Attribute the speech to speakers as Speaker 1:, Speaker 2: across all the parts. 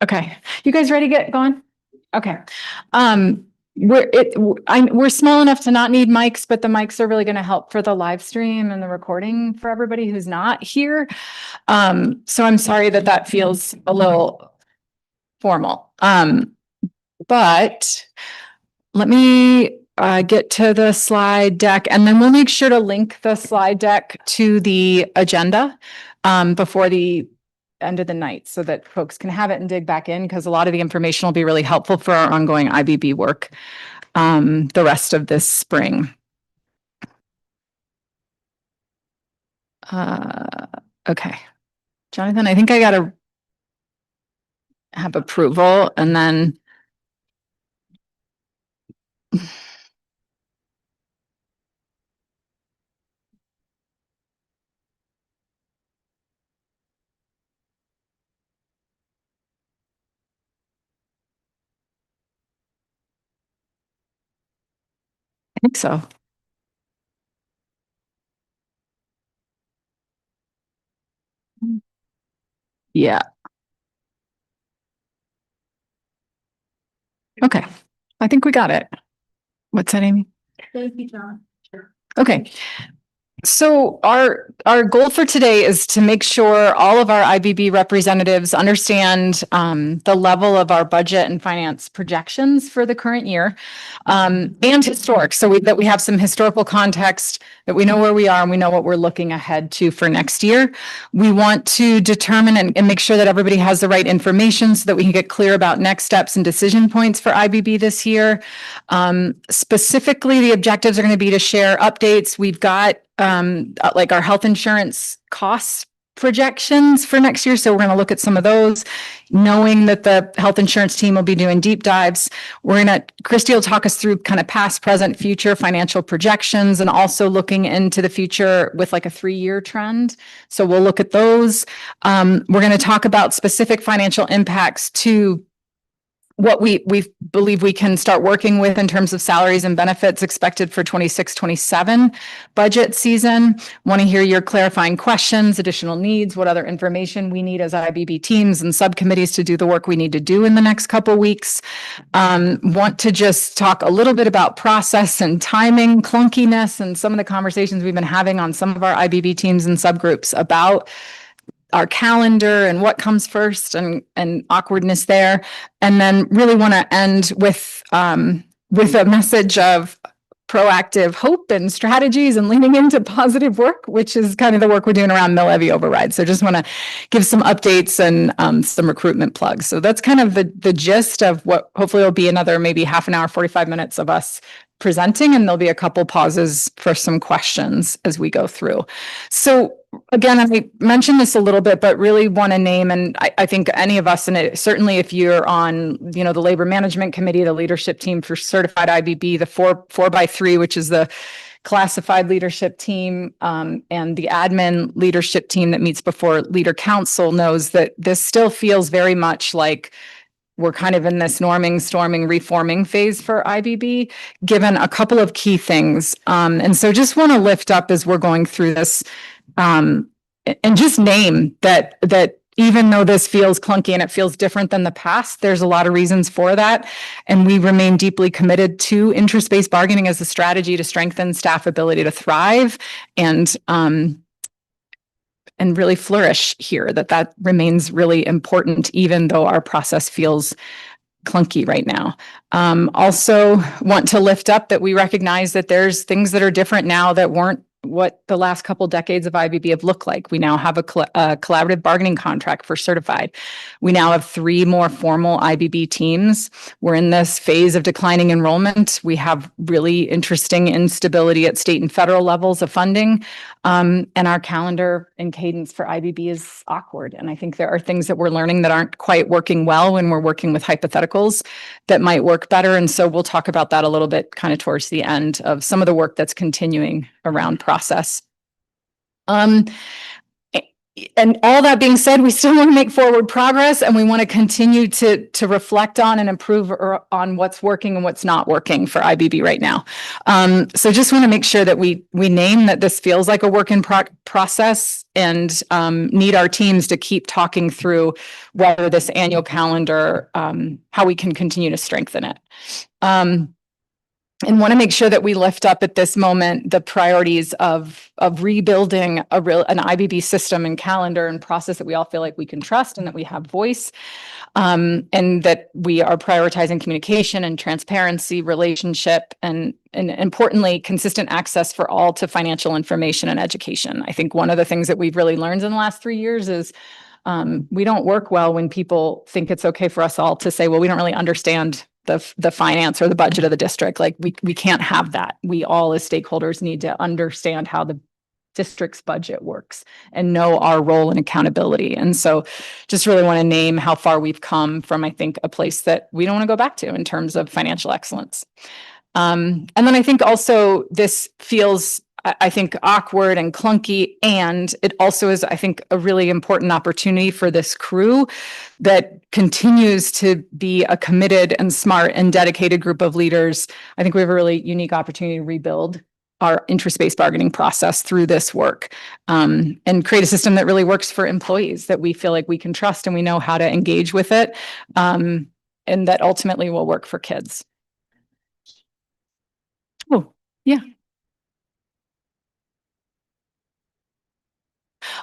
Speaker 1: Okay, you guys ready to get going? Okay. We're small enough to not need mics, but the mics are really going to help for the live stream and the recording for everybody who's not here. So I'm sorry that that feels a little formal. But let me get to the slide deck, and then we'll make sure to link the slide deck to the agenda before the end of the night so that folks can have it and dig back in, because a lot of the information will be really helpful for our ongoing IBB work the rest of this spring. Okay, Jonathan, I think I got to have approval and then I think so. Yeah. Okay. I think we got it. What's that, Amy?
Speaker 2: Thank you, John. Sure.
Speaker 1: Okay. So our goal for today is to make sure all of our IBB representatives understand the level of our budget and finance projections for the current year and historic, so that we have some historical context, that we know where we are and we know what we're looking ahead to for next year. We want to determine and make sure that everybody has the right information so that we can get clear about next steps and decision points for IBB this year. Specifically, the objectives are going to be to share updates. We've got like our health insurance costs projections for next year. So we're going to look at some of those, knowing that the health insurance team will be doing deep dives. Christy will talk us through kind of past, present, future financial projections, and also looking into the future with like a 3-year trend. So we'll look at those. We're going to talk about specific financial impacts to what we believe we can start working with in terms of salaries and benefits expected for 26-27 budget season. Want to hear your clarifying questions, additional needs, what other information we need as IBB teams and subcommittees to do the work we need to do in the next couple of weeks. Want to just talk a little bit about process and timing, clunkiness, and some of the conversations we've been having on some of our IBB teams and subgroups about our calendar and what comes first and awkwardness there. And then really want to end with a message of proactive hope and strategies and leaning into positive work, which is kind of the work we're doing around mill levy override. So just want to give some updates and some recruitment plugs. So that's kind of the gist of what hopefully will be another maybe half an hour, 45 minutes of us presenting, and there'll be a couple pauses for some questions as we go through. So again, I mentioned this a little bit, but really want to name, and I think any of us, and certainly if you're on, the labor management committee, the leadership team for certified IBB, the 4x3, which is the classified leadership team, and the admin leadership team that meets before leader council, knows that this still feels very much like we're kind of in this norming, storming, reforming phase for IBB, given a couple of key things. And so just want to lift up as we're going through this, and just name that even though this feels clunky and it feels different than the past, there's a lot of reasons for that. And we remain deeply committed to interest-based bargaining as a strategy to strengthen staff ability to thrive and really flourish here, that remains really important, even though our process feels clunky right now. Also want to lift up that we recognize that there's things that are different now that weren't what the last couple decades of IBB have looked like. We now have a collaborative bargaining contract for certified. We now have 3 more formal IBB teams. We're in this phase of declining enrollment. We have really interesting instability at state and federal levels of funding. And our calendar and cadence for IBB is awkward. And I think there are things that we're learning that aren't quite working well when we're working with hypotheticals that might work better. And so we'll talk about that a little bit kind of towards the end of some of the work that's continuing around process. And all that being said, we still want to make forward progress and we want to continue to reflect on and improve on what's working and what's not working for IBB right now. So just want to make sure that we name that this feels like a work in process and need our teams to keep talking through whether this annual calendar, how we can continue to strengthen it. And want to make sure that we lift up at this moment the priorities of rebuilding an IBB system and calendar and process that we all feel like we can trust and that we have voice, and that we are prioritizing communication and transparency, relationship, and importantly, consistent access for all to financial information and education. I think one of the things that we've really learned in the last 3 years is we don't work well when people think it's okay for us all to say, well, we don't really understand the finance or the budget of the district. Like we can't have that. We all as stakeholders need to understand how the district's budget works and know our role and accountability. And so just really want to name how far we've come from, I think, a place that we don't want to go back to in terms of financial excellence. And then I think also this feels, I think, awkward and clunky. And it also is, I think, a really important opportunity for this crew that continues to be a committed and smart and dedicated group of leaders. I think we have a really unique opportunity to rebuild our interest-based bargaining process through this work, and create a system that really works for employees, that we feel like we can trust and we know how to engage with it, and that ultimately will work for kids. Oh, yeah.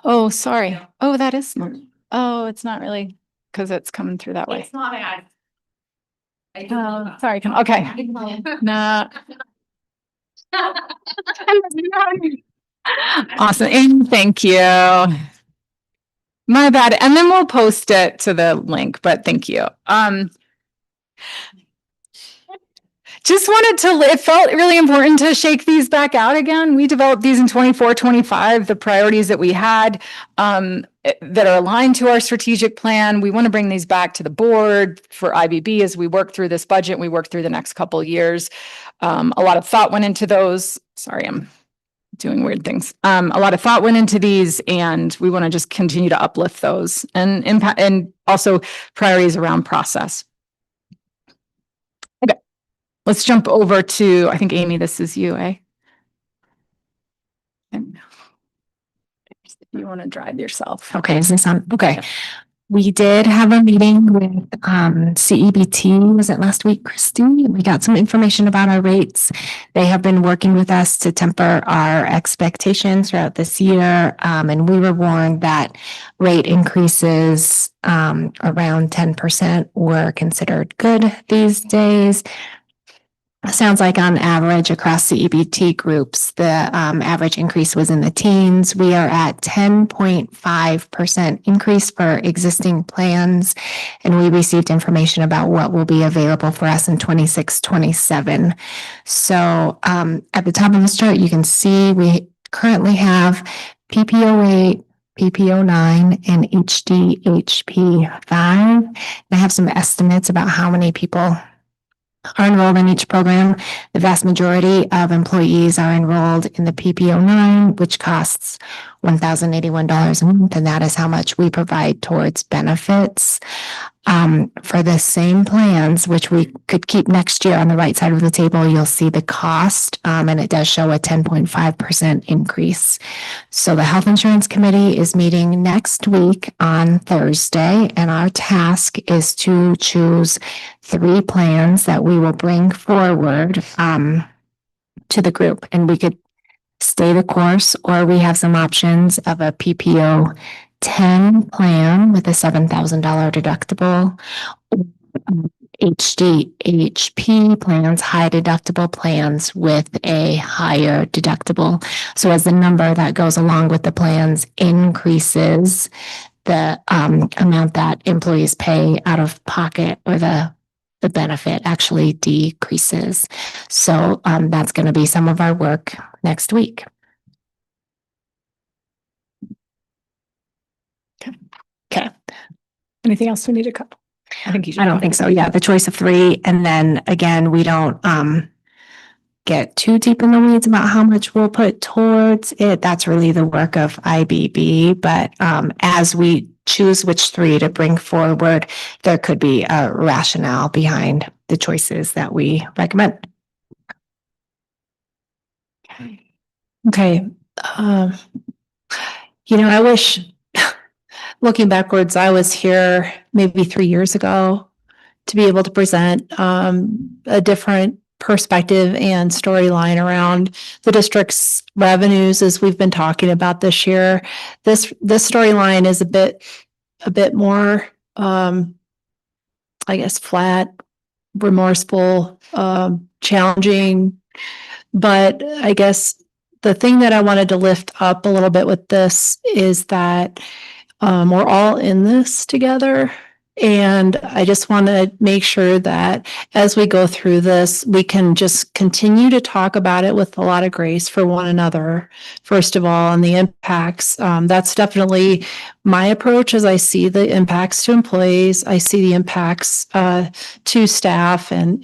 Speaker 1: Oh, sorry. Oh, that is smart. Oh, it's not really because it's coming through that way.
Speaker 2: It's not bad.
Speaker 1: Oh, sorry. Okay. Nah. Awesome. And thank you. My bad. And then we'll post it to the link, but thank you. Just wanted to, it felt really important to shake these back out again. We developed these in 24, 25, the priorities that we had that are aligned to our strategic plan. We want to bring these back to the board for IBB as we work through this budget, we work through the next couple of years. A lot of thought went into those. Sorry, I'm doing weird things. A lot of thought went into these and we want to just continue to uplift those and impact, and also priorities around process. Okay. Let's jump over to, I think, Amy, this is you, eh? And if you want to drive yourself.
Speaker 3: Okay, is this on? Okay. We did have a meeting with CEBT, was it last week, Christy? We got some information about our rates. They have been working with us to temper our expectations throughout this year. And we were warned that rate increases around 10% were considered good these days. Sounds like on average across the EBT groups, the average increase was in the teens. We are at 10.5% increase for existing plans. And we received information about what will be available for us in 26, 27. So at the top of this chart, you can see we currently have PPO 8, PPO 9, and HDHP 5. I have some estimates about how many people are enrolled in each program. The vast majority of employees are enrolled in the PPO 9, which costs $1,081 a month, and that is how much we provide towards benefits. For the same plans, which we could keep next year, on the right side of the table, you'll see the cost, and it does show a 10.5% increase. So the Health Insurance Committee is meeting next week on Thursday, and our task is to choose 3 plans that we will bring forward to the group, and we could stay the course, or we have some options of a PPO 10 plan with a $7,000 deductible, HDHP plans, high deductible plans with a higher deductible. So as the number that goes along with the plans increases, the amount that employees pay out of pocket, or the benefit actually decreases. So that's going to be some of our work next week.
Speaker 1: Okay. Anything else we need to cover? I think you should.
Speaker 3: I don't think so. Yeah, the choice of 3. And then again, we don't, get too deep in the weeds about how much we'll put towards it. That's really the work of IBB. But as we choose which three to bring forward, there could be a rationale behind the choices that we recommend.
Speaker 4: Okay. I wish, looking backwards, I was here maybe 3 years ago to be able to present a different perspective and storyline around the district's revenues as we've been talking about this year. This storyline is a bit more, I guess, flat, remorseful, challenging. But I guess the thing that I wanted to lift up a little bit with this is that we're all in this together. And I just want to make sure that as we go through this, we can just continue to talk about it with a lot of grace for one another, first of all, and the impacts. That's definitely my approach as I see the impacts to employees. I see the impacts to staff and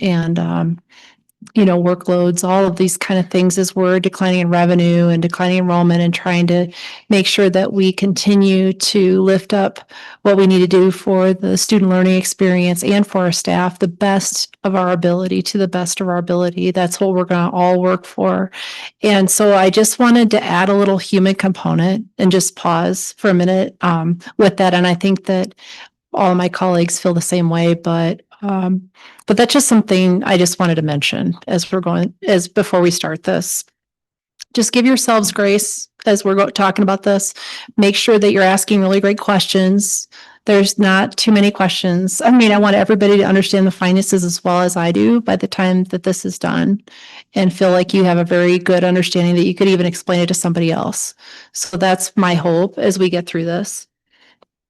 Speaker 4: workloads, all of these kind of things as we're declining in revenue and declining enrollment and trying to make sure that we continue to lift up what we need to do for the student learning experience and for our staff, the best of our ability to the best of our ability. That's what we're going to all work for. And so I just wanted to add a little human component and just pause for a minute with that. And I think that all of my colleagues feel the same way, but that's just something I just wanted to mention before we start this. Just give yourselves grace as we're talking about this. Make sure that you're asking really great questions. There's not too many questions. I mean, I want everybody to understand the finances as well as I do by the time that this is done and feel like you have a very good understanding that you could even explain it to somebody else. So that's my hope as we get through this.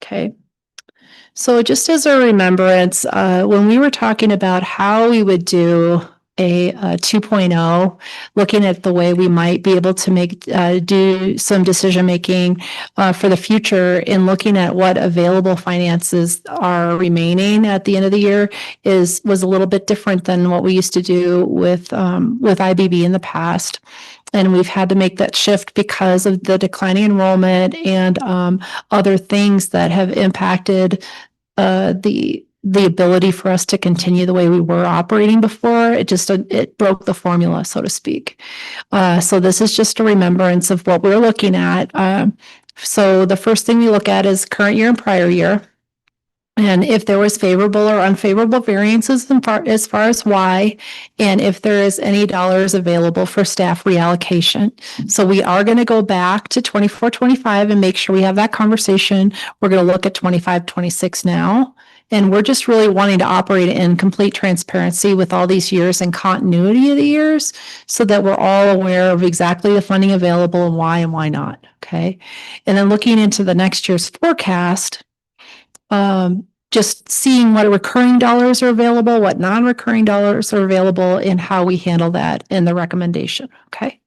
Speaker 4: Okay. So just as a remembrance, when we were talking about how we would do a 2.0, looking at the way we might be able to do some decision making for the future and looking at what available finances are remaining at the end of the year was a little bit different than what we used to do with IBB in the past. And we've had to make that shift because of the declining enrollment and other things that have impacted the ability for us to continue the way we were operating before. It broke the formula, so to speak. So this is just a remembrance of what we're looking at. So the first thing we look at is current year and prior year. And if there was favorable or unfavorable variances as far as why, and if there is any dollars available for staff reallocation. So we are going to go back to 24-25 and make sure we have that conversation. We're going to look at 25-26 now. And we're just really wanting to operate in complete transparency with all these years and continuity of the years so that we're all aware of exactly the funding available and why not. Okay. And then looking into the next year's forecast, just seeing what recurring dollars are available, what non-recurring dollars are available, and how we handle that in the recommendation. Okay.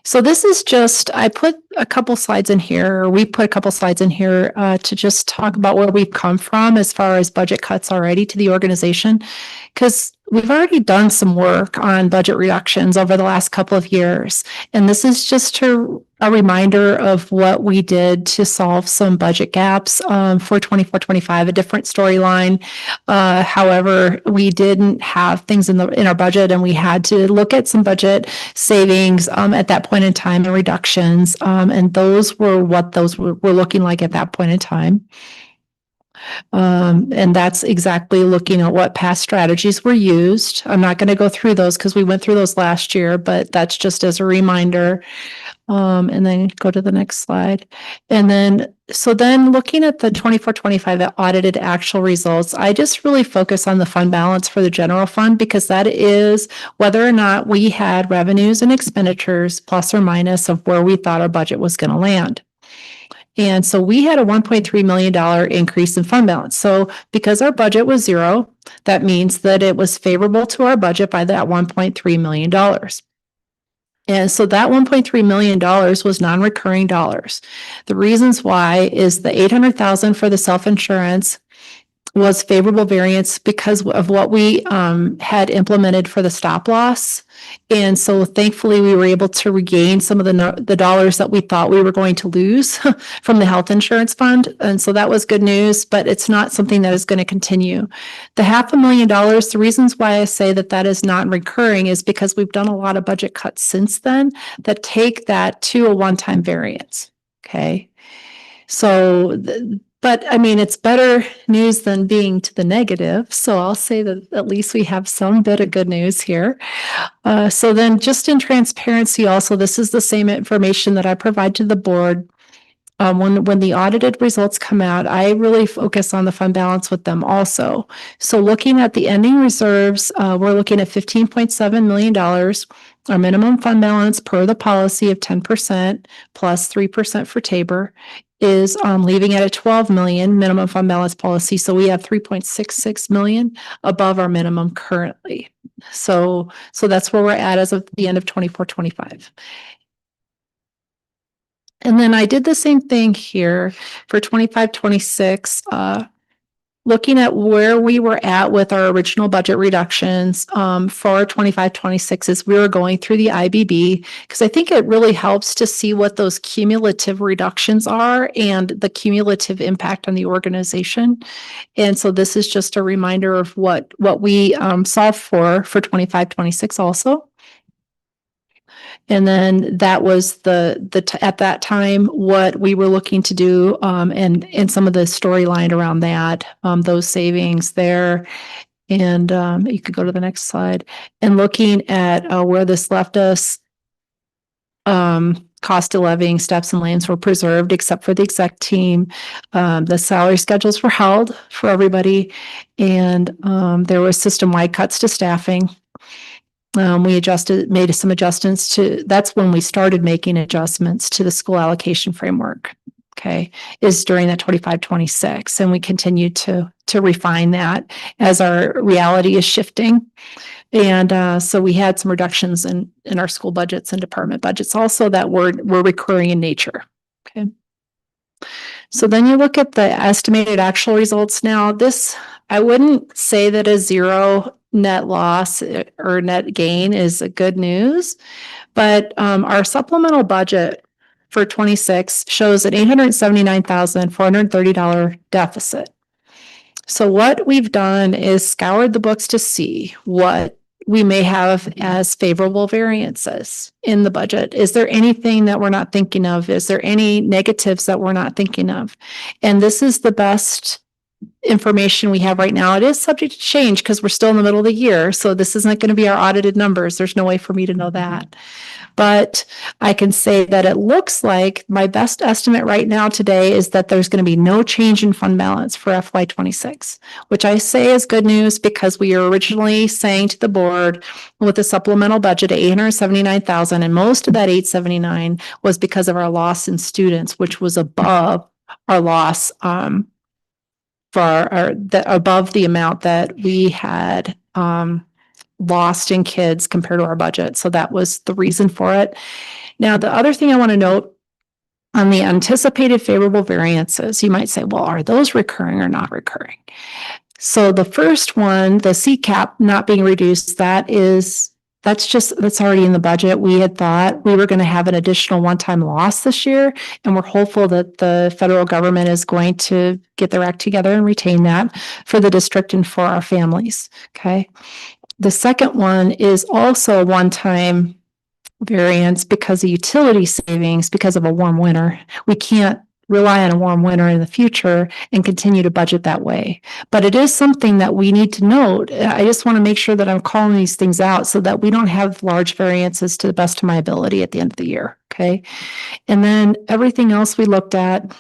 Speaker 4: So this is just, I put a couple slides in here, or we put a couple slides in here to just talk about where we've come from as far as budget cuts already to the organization, because we've already done some work on budget reductions over the last couple of years. And this is just a reminder of what we did to solve some budget gaps for 24-25, a different storyline. However, we didn't have things in our budget, and we had to look at some budget savings at that point in time and reductions. And those were what those were looking like at that point in time. And that's exactly looking at what past strategies were used. I'm not going to go through those because we went through those last year, but that's just as a reminder. And then go to the next slide. And then, looking at the 24-25 audited actual results, I just really focus on the fund balance for the general fund, because that is whether or not we had revenues and expenditures plus or minus of where we thought our budget was going to land. And so we had a $1.3 million increase in fund balance. So because our budget was zero, that means that it was favorable to our budget by that $1.3 million. And so that $1.3 million was non-recurring dollars. The reasons why is the $800,000 for the self-insurance was favorable variance because of what we had implemented for the stop loss. And so thankfully, we were able to regain some of the dollars that we thought we were going to lose from the health insurance fund. And so that was good news, but it's not something that is going to continue. The $500,000, the reasons why I say that that is not recurring is because we've done a lot of budget cuts since then that take that to a one-time variance. Okay. So, but I mean, it's better news than being to the negative. So I'll say that at least we have some bit of good news here. So then just in transparency also, this is the same information that I provide to the board. When the audited results come out, I really focus on the fund balance with them also. So looking at the ending reserves, we're looking at $15.7 million. Our minimum fund balance per the policy of 10% plus 3% for Tabor is leaving at a 12 million minimum fund balance policy. So we have 3.66 million above our minimum currently. So that's where we're at as of the end of 24-25. And then I did the same thing here for 25-26, looking at where we were at with our original budget reductions for 25-26 as we were going through the IBB, because I think it really helps to see what those cumulative reductions are and the cumulative impact on the organization. And so this is just a reminder of what we solved for 25-26 also. And then that was at that time, what we were looking to do, and some of the storyline around that, those savings there. And you could go to the next slide and looking at where this left us. Cost of living, steps and lanes were preserved except for the exec team. The salary schedules were held for everybody. And there was system-wide cuts to staffing. We made some adjustments that's when we started making adjustments to the school allocation framework. Okay, is during that 25-26. And we continue to refine that as our reality is shifting. And so we had some reductions in our school budgets and department budgets also that were recurring in nature. Okay. So then you look at the estimated actual results now. This, I wouldn't say that a zero net loss or net gain is a good news, but our supplemental budget for 26 shows an $879,430 deficit. So what we've done is scoured the books to see what we may have as favorable variances in the budget. Is there anything that we're not thinking of? Is there any negatives that we're not thinking of? And this is the best information we have right now. It is subject to change because we're still in the middle of the year. So this isn't going to be our audited numbers. There's no way for me to know that. But I can say that it looks like my best estimate right now today is that there's going to be no change in fund balance for FY26, which I say is good news because we were originally saying to the board with a supplemental budget of $879,000, and most of that $879 was because of our loss in students, which was above our loss above the amount that we had lost in kids compared to our budget. So that was the reason for it. Now, the other thing I want to note on the anticipated favorable variances, you might say, well, are those recurring or not recurring? So the first one, the CCAP not being reduced, that's already in the budget. We had thought we were going to have an additional one-time loss this year, and we're hopeful that the federal government is going to get their act together and retain that for the district and for our families. Okay. The second one is also a one-time variance because of utility savings because of a warm winter. We can't rely on a warm winter in the future and continue to budget that way. But it is something that we need to note. I just want to make sure that I'm calling these things out so that we don't have large variances to the best of my ability at the end of the year. Okay. And then everything else we looked at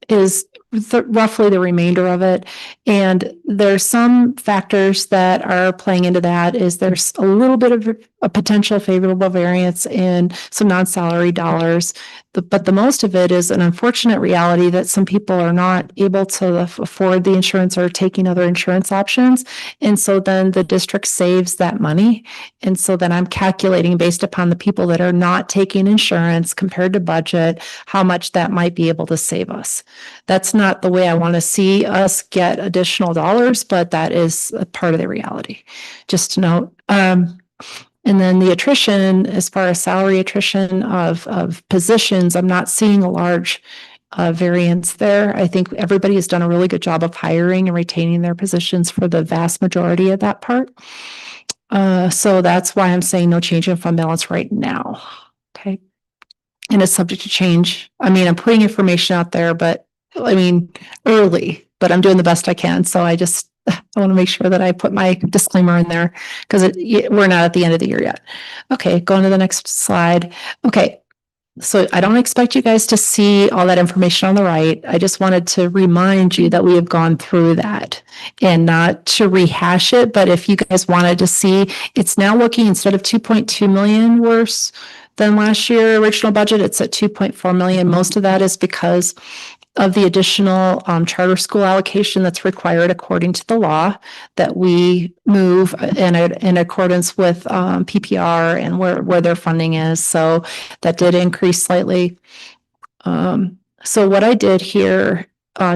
Speaker 4: is roughly the remainder of it. And there's some factors that are playing into that. There's a little bit of a potential favorable variance in some non-salary dollars. But the most of it is an unfortunate reality that some people are not able to afford the insurance or taking other insurance options. And so then the district saves that money. And so then I'm calculating based upon the people that are not taking insurance compared to budget, how much that might be able to save us. That's not the way I want to see us get additional dollars, but that is a part of the reality. Just to note. And then the attrition, as far as salary attrition of positions, I'm not seeing a large variance there. I think everybody has done a really good job of hiring and retaining their positions for the vast majority of that part. So that's why I'm saying no change in fund balance right now. Okay. And it's subject to change. I mean, I'm putting information out there, but I mean, early, but I'm doing the best I can. So I want to make sure that I put my disclaimer in there because we're not at the end of the year yet. Okay, going to the next slide. Okay, so I don't expect you guys to see all that information on the right. I just wanted to remind you that we have gone through that and not to rehash it. But if you guys wanted to see, it's now looking instead of 2.2 million worse than last year original budget, it's at 2.4 million. Most of that is because of the additional charter school allocation that's required according to the law that we move in accordance with PPR and where their funding is. So that did increase slightly. So what I did here,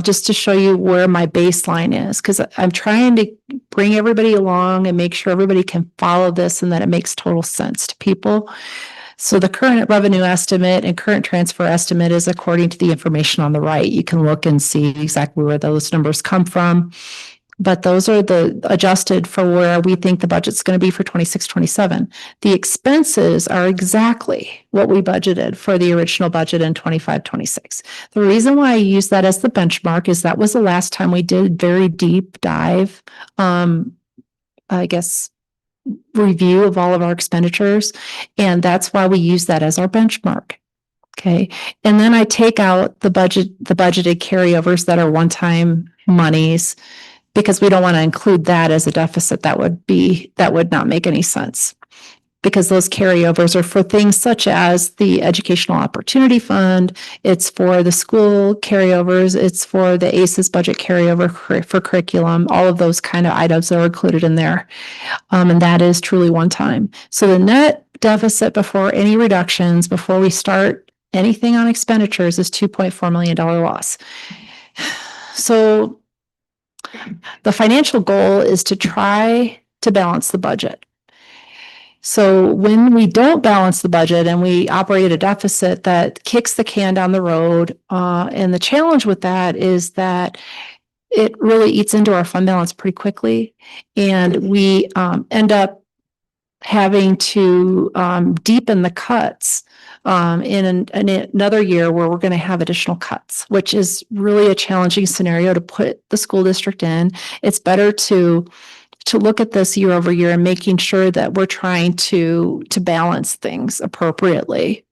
Speaker 4: just to show you where my baseline is, because I'm trying to bring everybody along and make sure everybody can follow this and that it makes total sense to people. So the current revenue estimate and current transfer estimate is according to the information on the right. You can look and see exactly where those numbers come from. But those are the adjusted for where we think the budget's going to be for 26-27. The expenses are exactly what we budgeted for the original budget in 25-26. The reason why I use that as the benchmark is that was the last time we did very deep dive, I guess, review of all of our expenditures. And that's why we use that as our benchmark. Okay. And then I take out the budgeted carryovers that are one-time monies because we don't want to include that as a deficit. That would not make any sense. Because those carryovers are for things such as the Educational Opportunity Fund, it's for the school carryovers, it's for the ACES budget carryover for curriculum, all of those kind of items are included in there. And that is truly one time. So the net deficit before any reductions, before we start anything on expenditures is $2.4 million loss. So the financial goal is to try to balance the budget. So when we don't balance the budget and we operate at a deficit, that kicks the can down the road. And the challenge with that is that it really eats into our fund balance pretty quickly. And we end up having to deepen the cuts in another year where we're going to have additional cuts, which is really a challenging scenario to put the school district in. It's better to look at this year over year and making sure that we're trying to balance things appropriately.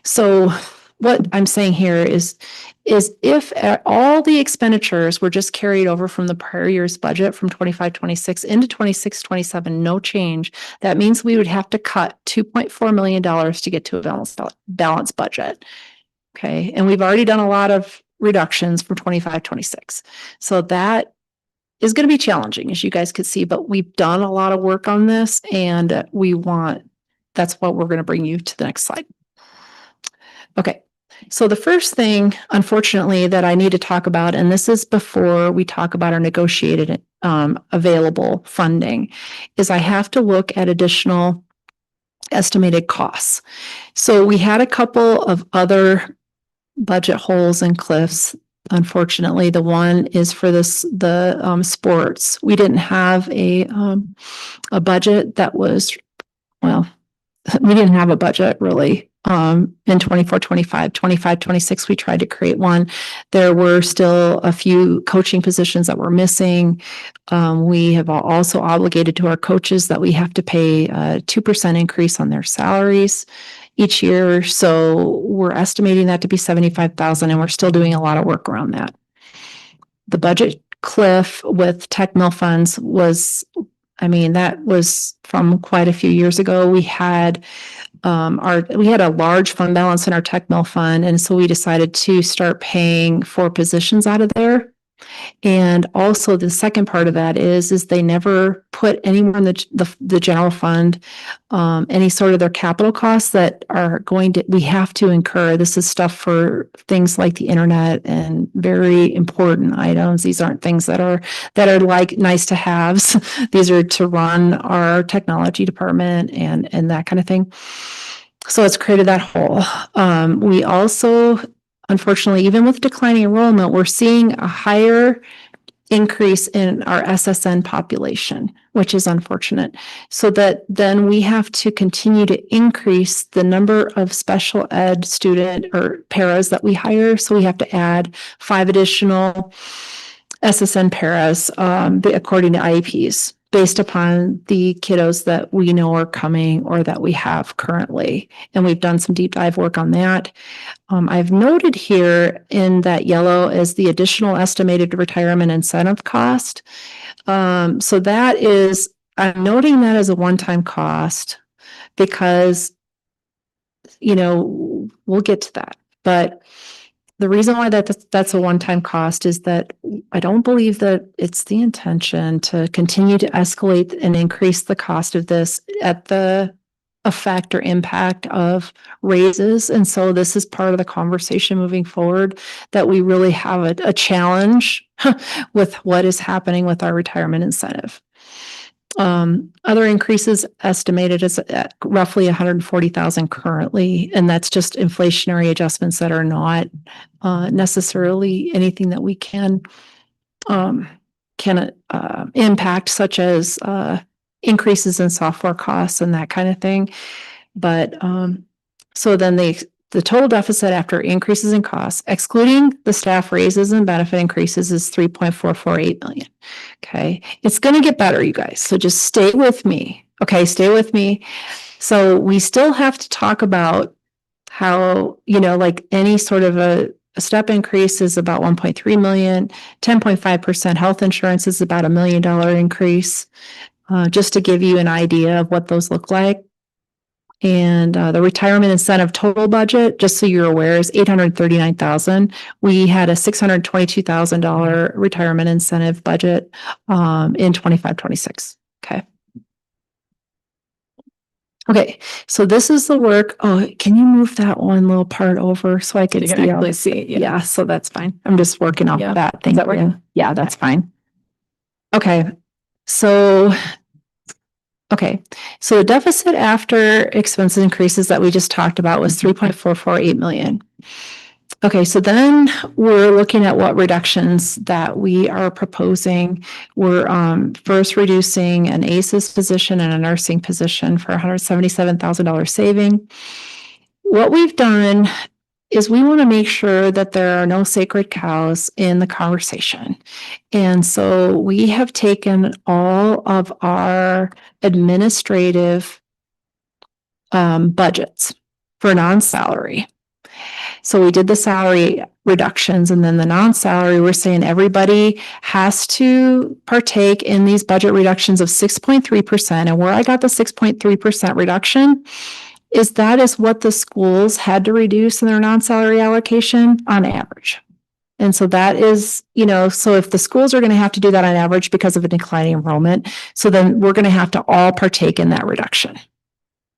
Speaker 4: So what I'm saying here is if all the expenditures were just carried over from the prior year's budget from 25-26 into 26-27, no change, that means we would have to cut $2.4 million to get to a balanced budget. Okay. And we've already done a lot of reductions from 25-26. So that is going to be challenging, as you guys could see, but we've done a lot of work on this and that's what we're going to bring you to the next slide. Okay. So the first thing, unfortunately, that I need to talk about, and this is before we talk about our negotiated available funding, is I have to look at additional estimated costs. So we had a couple of other budget holes and cliffs. Unfortunately, the one is for the sports. We didn't have a budget that was, well, we didn't have a budget really in 24-25, 25-26, we tried to create one. There were still a few coaching positions that were missing. We have also obligated to our coaches that we have to pay a 2% increase on their salaries each year. So we're estimating that to be $75,000 and we're still doing a lot of work around that. The budget cliff with tech mill funds was I mean, that was from quite a few years ago. We had a large fund balance in our tech mill fund, and so we decided to start paying for positions out of there. And also the second part of that is they never put anywhere in the general fund, any sort of their capital costs that are we have to incur. This is stuff for things like the internet and very important items. These aren't things that are like nice to haves. These are to run our technology department and that kind of thing. So it's created that hole. We also, unfortunately, even with declining enrollment, we're seeing a higher increase in our SSN population, which is unfortunate. So that then we have to continue to increase the number of special ed student or paras that we hire. So we have to add 5 additional SSN paras, according to IEPs, based upon the kiddos that we know are coming or that we have currently. And we've done some deep dive work on that. I've noted here in that yellow is the additional estimated retirement incentive cost. So that is, I'm noting that as a one-time cost because, we'll get to that. But the reason why that's a one-time cost is that I don't believe that it's the intention to continue to escalate and increase the cost of this at the effect or impact of raises. And so this is part of the conversation moving forward, that we really have a challenge with what is happening with our retirement incentive. Other increases estimated is at roughly 140,000 currently, and that's just inflationary adjustments that are not necessarily anything that we can impact, such as increases in software costs and that kind of thing. But so then the total deficit after increases in costs, excluding the staff raises and benefit increases, is 3.448 million. Okay, it's going to get better, you guys. So just stay with me. Okay, stay with me. So we still have to talk about how, like any sort of a step increase is about 1.3 million, 10.5% health insurance is about $1 million increase. Just to give you an idea of what those look like. And the retirement incentive total budget, just so you're aware, is $839,000. We had a $622,000 retirement incentive budget in 25-26. Okay. Okay, so this is the work. Oh, can you move that one little part over so I can see? Yeah, so that's fine. I'm just working off that thing.
Speaker 1: Is that working?
Speaker 4: Yeah, that's fine. Okay, so the deficit after expense increases that we just talked about was 3.448 million. Okay, so then we're looking at what reductions that we are proposing. We're first reducing an ACES position and a nursing position for $177,000 saving. What we've done is we want to make sure that there are no sacred cows in the conversation. And so we have taken all of our administrative budgets for non-salary. So we did the salary reductions, and then the non-salary, we're saying everybody has to partake in these budget reductions of 6.3%. And where I got the 6.3% reduction is that is what the schools had to reduce in their non-salary allocation on average. And so that is, so if the schools are going to have to do that on average because of a declining enrollment, so then we're going to have to all partake in that reduction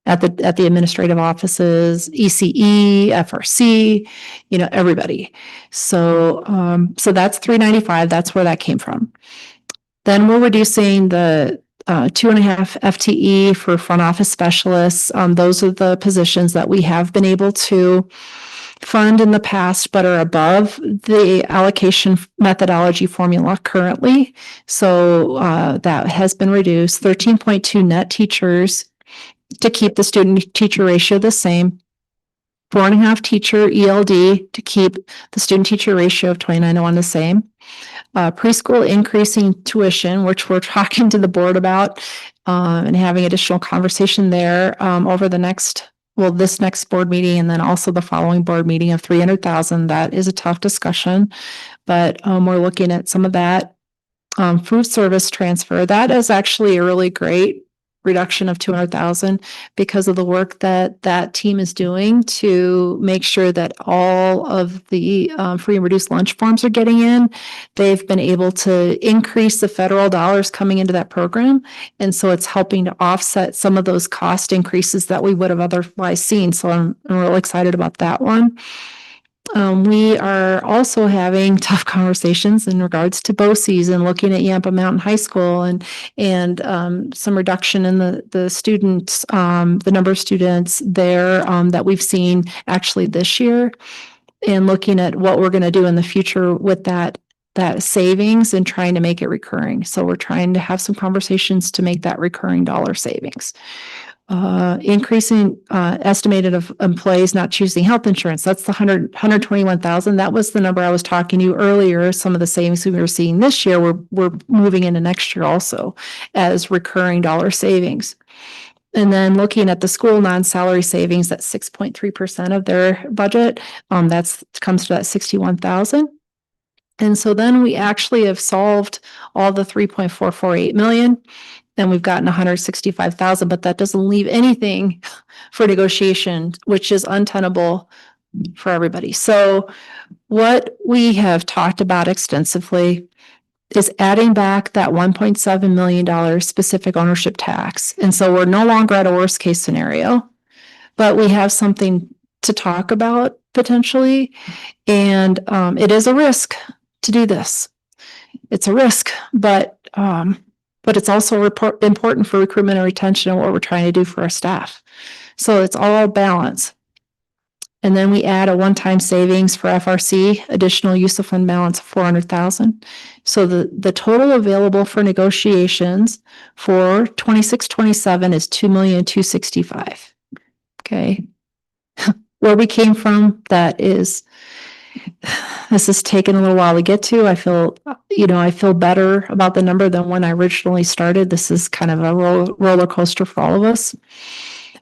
Speaker 4: at the administrative offices, ECE, FRC, everybody. So that's 395. That's where that came from. Then we're reducing the 2.5 FTE for front office specialists. Those are the positions that we have been able to fund in the past, but are above the allocation methodology formula currently. So that has been reduced. 13.2 net teachers to keep the student teacher ratio the same. 4.5 teacher ELD to keep the student teacher ratio of 29:1 the same. Preschool increasing tuition, which we're talking to the board about and having additional conversation there over this next board meeting, and then also the following board meeting of 300,000. That is a tough discussion, but we're looking at some of that. food service transfer. That is actually a really great reduction of 200,000 because of the work that that team is doing to make sure that all of the free and reduced lunch forms are getting in. They've been able to increase the federal dollars coming into that program. And so it's helping to offset some of those cost increases that we would have otherwise seen. So I'm real excited about that one. We are also having tough conversations in regards to BOCES and looking at Yampa Mountain High School and some reduction in the students, the number of students there that we've seen actually this year, and looking at what we're going to do in the future with that savings and trying to make it recurring. So we're trying to have some conversations to make that recurring dollar savings. Increasing estimated of employees not choosing health insurance. That's the 121,000. That was the number I was talking to you earlier. Some of the savings we were seeing this year, we're moving into next year also as recurring dollar savings. And then looking at the school non-salary savings, that's 6.3% of their budget. That's comes to that 61,000. And so then we actually have solved all the 3.448 million. Then we've gotten 165,000, but that doesn't leave anything for negotiation, which is untenable for everybody. So what we have talked about extensively is adding back that $1.7 million specific ownership tax. And so we're no longer at a worst case scenario, but we have something to talk about potentially. And it is a risk to do this. It's a risk, but it's also important for recruitment and retention and what we're trying to do for our staff. So it's all balance. And then we add a one-time savings for FRC, additional use of fund balance of 400,000. So the total available for negotiations for 26-27 is 2,265,000. Okay. Where we came from, this has taken a little while to get to. I feel better about the number than when I originally started. This is kind of a roller coaster for all of us.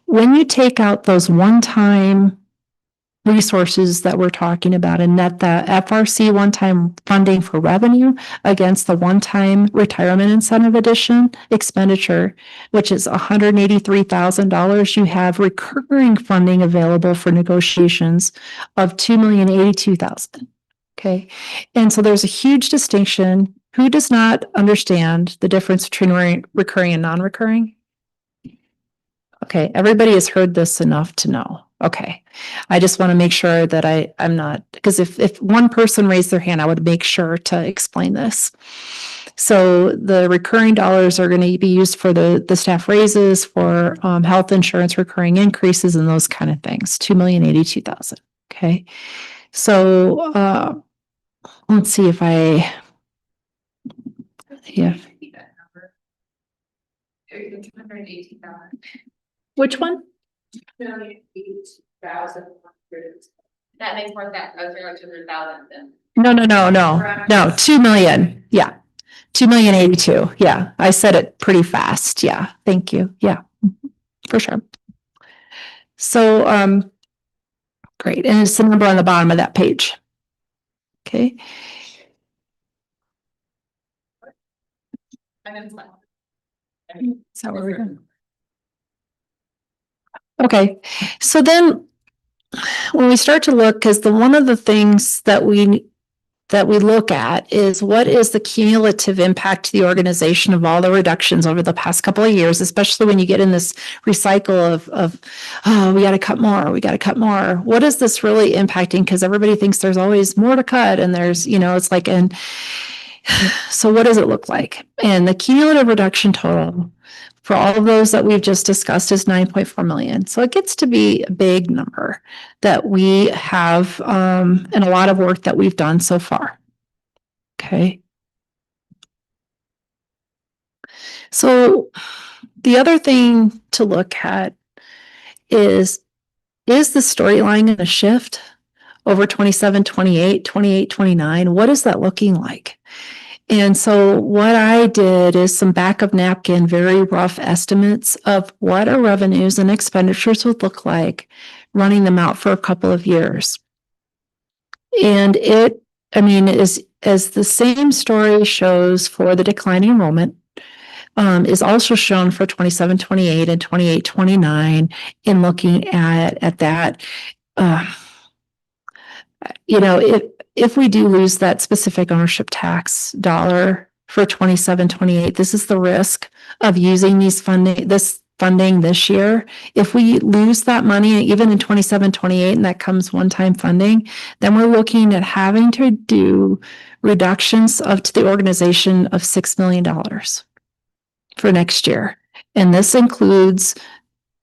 Speaker 4: When you take out those one-time resources that we're talking about and net the FRC one-time funding for revenue against the one-time retirement incentive expenditure, which is $183,000, you have recurring funding available for negotiations of $2,082,000. Okay. And so there's a huge distinction. Who does not understand the difference between recurring and non-recurring? Okay. Everybody has heard this enough to know. Okay. I just want to make sure that I'm not, because if one person raised their hand, I would make sure to explain this. So the recurring dollars are going to be used for the staff raises, for health insurance, recurring increases, and those kind of things. 2,082,000. Okay. So let's see if which one?
Speaker 2: That makes more sense. I was like 200,000 then.
Speaker 4: No, 2 million. Yeah. 2,082,000. Yeah. I said it pretty fast. Yeah. Thank you. Yeah, for sure. So, great. And it's the number on the bottom of that page. Okay. So where we going? Okay. So then when we start to look, because one of the things that we look at is what is the cumulative impact to the organization of all the reductions over the past couple of years, especially when you get in this recycle of we got to cut more, we got to cut more. What is this really impacting? Because everybody thinks there's always more to cut, and there's, it's like, and so what does it look like? And the cumulative reduction total for all of those that we've just discussed is 9.4 million. So it gets to be a big number that we have and a lot of work that we've done so far. Okay. So the other thing to look at is the storyline going to shift over 27, 28, 28, 29? What is that looking like? And so what I did is some back of napkin, very rough estimates of what our revenues and expenditures would look like running them out for a couple of years. And it is as the same story shows for the declining enrollment, is also shown for 27, 28 and 28, 29 in looking at that. If we do lose that specific ownership tax dollar for 27, 28, this is the risk of using this funding this year. If we lose that money, even in 27, 28, and that comes one-time funding, then we're looking at having to do reductions to the organization of $6 million for next year. And this includes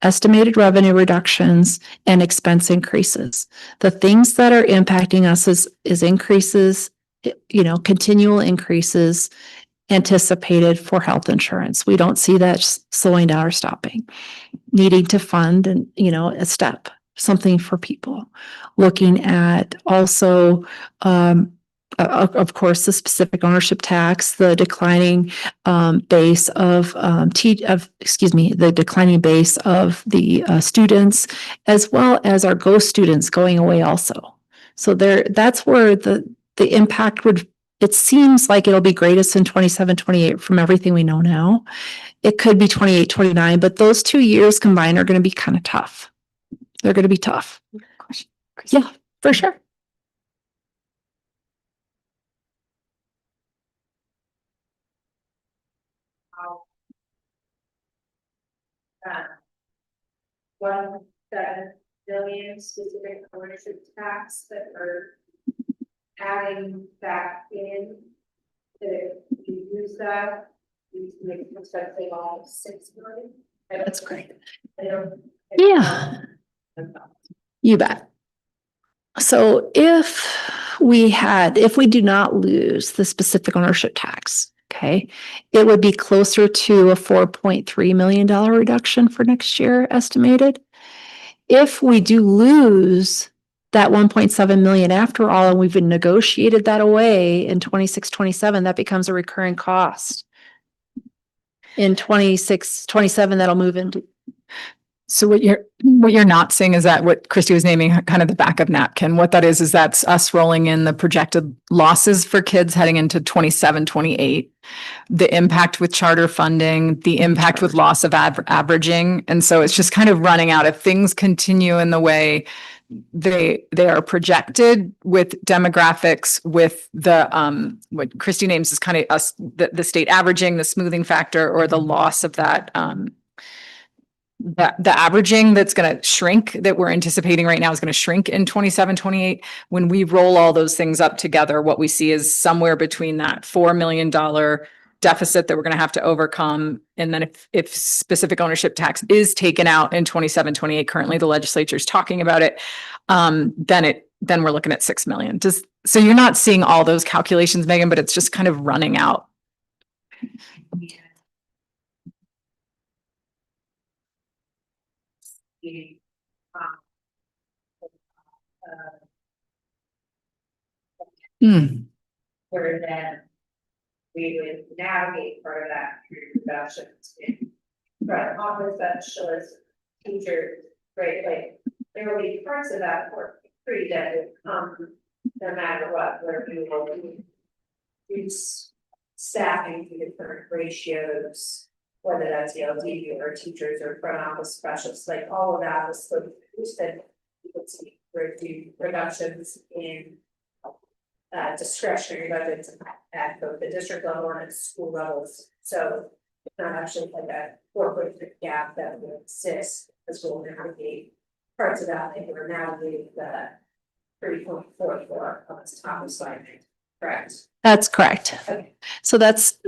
Speaker 4: estimated revenue reductions and expense increases. The things that are impacting us is increases, continual increases anticipated for health insurance. We don't see that slowing down or stopping. Needing to fund and, a step, something for people. Looking at also, of course, the specific ownership tax, the declining base of the declining base of the students, as well as our ghost students going away also. So that's where the impact it seems like it'll be greatest in 27, 28 from everything we know now. It could be 28, 29, but those 2 years combined are going to be kind of tough. They're going to be tough. Yeah, for sure.
Speaker 2: $1.7 billion specific ownership tax that are adding back in. That if you use that, you can make something all $6 million.
Speaker 4: That's great.
Speaker 2: Yeah.
Speaker 4: You bet. So if we do not lose the specific ownership tax, okay, it would be closer to a $4.3 million reduction for next year estimated. If we do lose that 1.7 million after all, and we've negotiated that away in 26, 27, that becomes a recurring cost. In 26, 27, that'll move into.
Speaker 1: So what you're not seeing is that what Christy was naming kind of the backup napkin. What that is that's us rolling in the projected losses for kids heading into 27, 28, the impact with charter funding, the impact with loss of averaging. And so it's just kind of running out. If things continue in the way they are projected with demographics, with the what Christy names is kind of us, the state averaging, the smoothing factor, or the loss of that the averaging that's going to shrink, that we're anticipating right now is going to shrink in 27, 28. When we roll all those things up together, what we see is somewhere between that $4 million deficit that we're going to have to overcome. And then if specific ownership tax is taken out in 27, 28, currently the legislature is talking about it, then we're looking at 6 million. So you're not seeing all those calculations, Megan, but it's just kind of running out.
Speaker 2: Where then we would navigate part of that through reductions in front office that shows teachers, right? Like there will be parts of that work free that would come no matter what, where we will use staffing to different ratios, whether that's ELD or teachers or front office specialists, like all of that was sort of boosted. You could see reductions in discretionary budgets at both the district level and at school levels. So it's not actually like a 4.3 gap that would exist as we'll navigate parts of that. They were navigating the 3.44 on its top assignment, correct?
Speaker 4: That's correct.
Speaker 2: Okay.
Speaker 4: So that's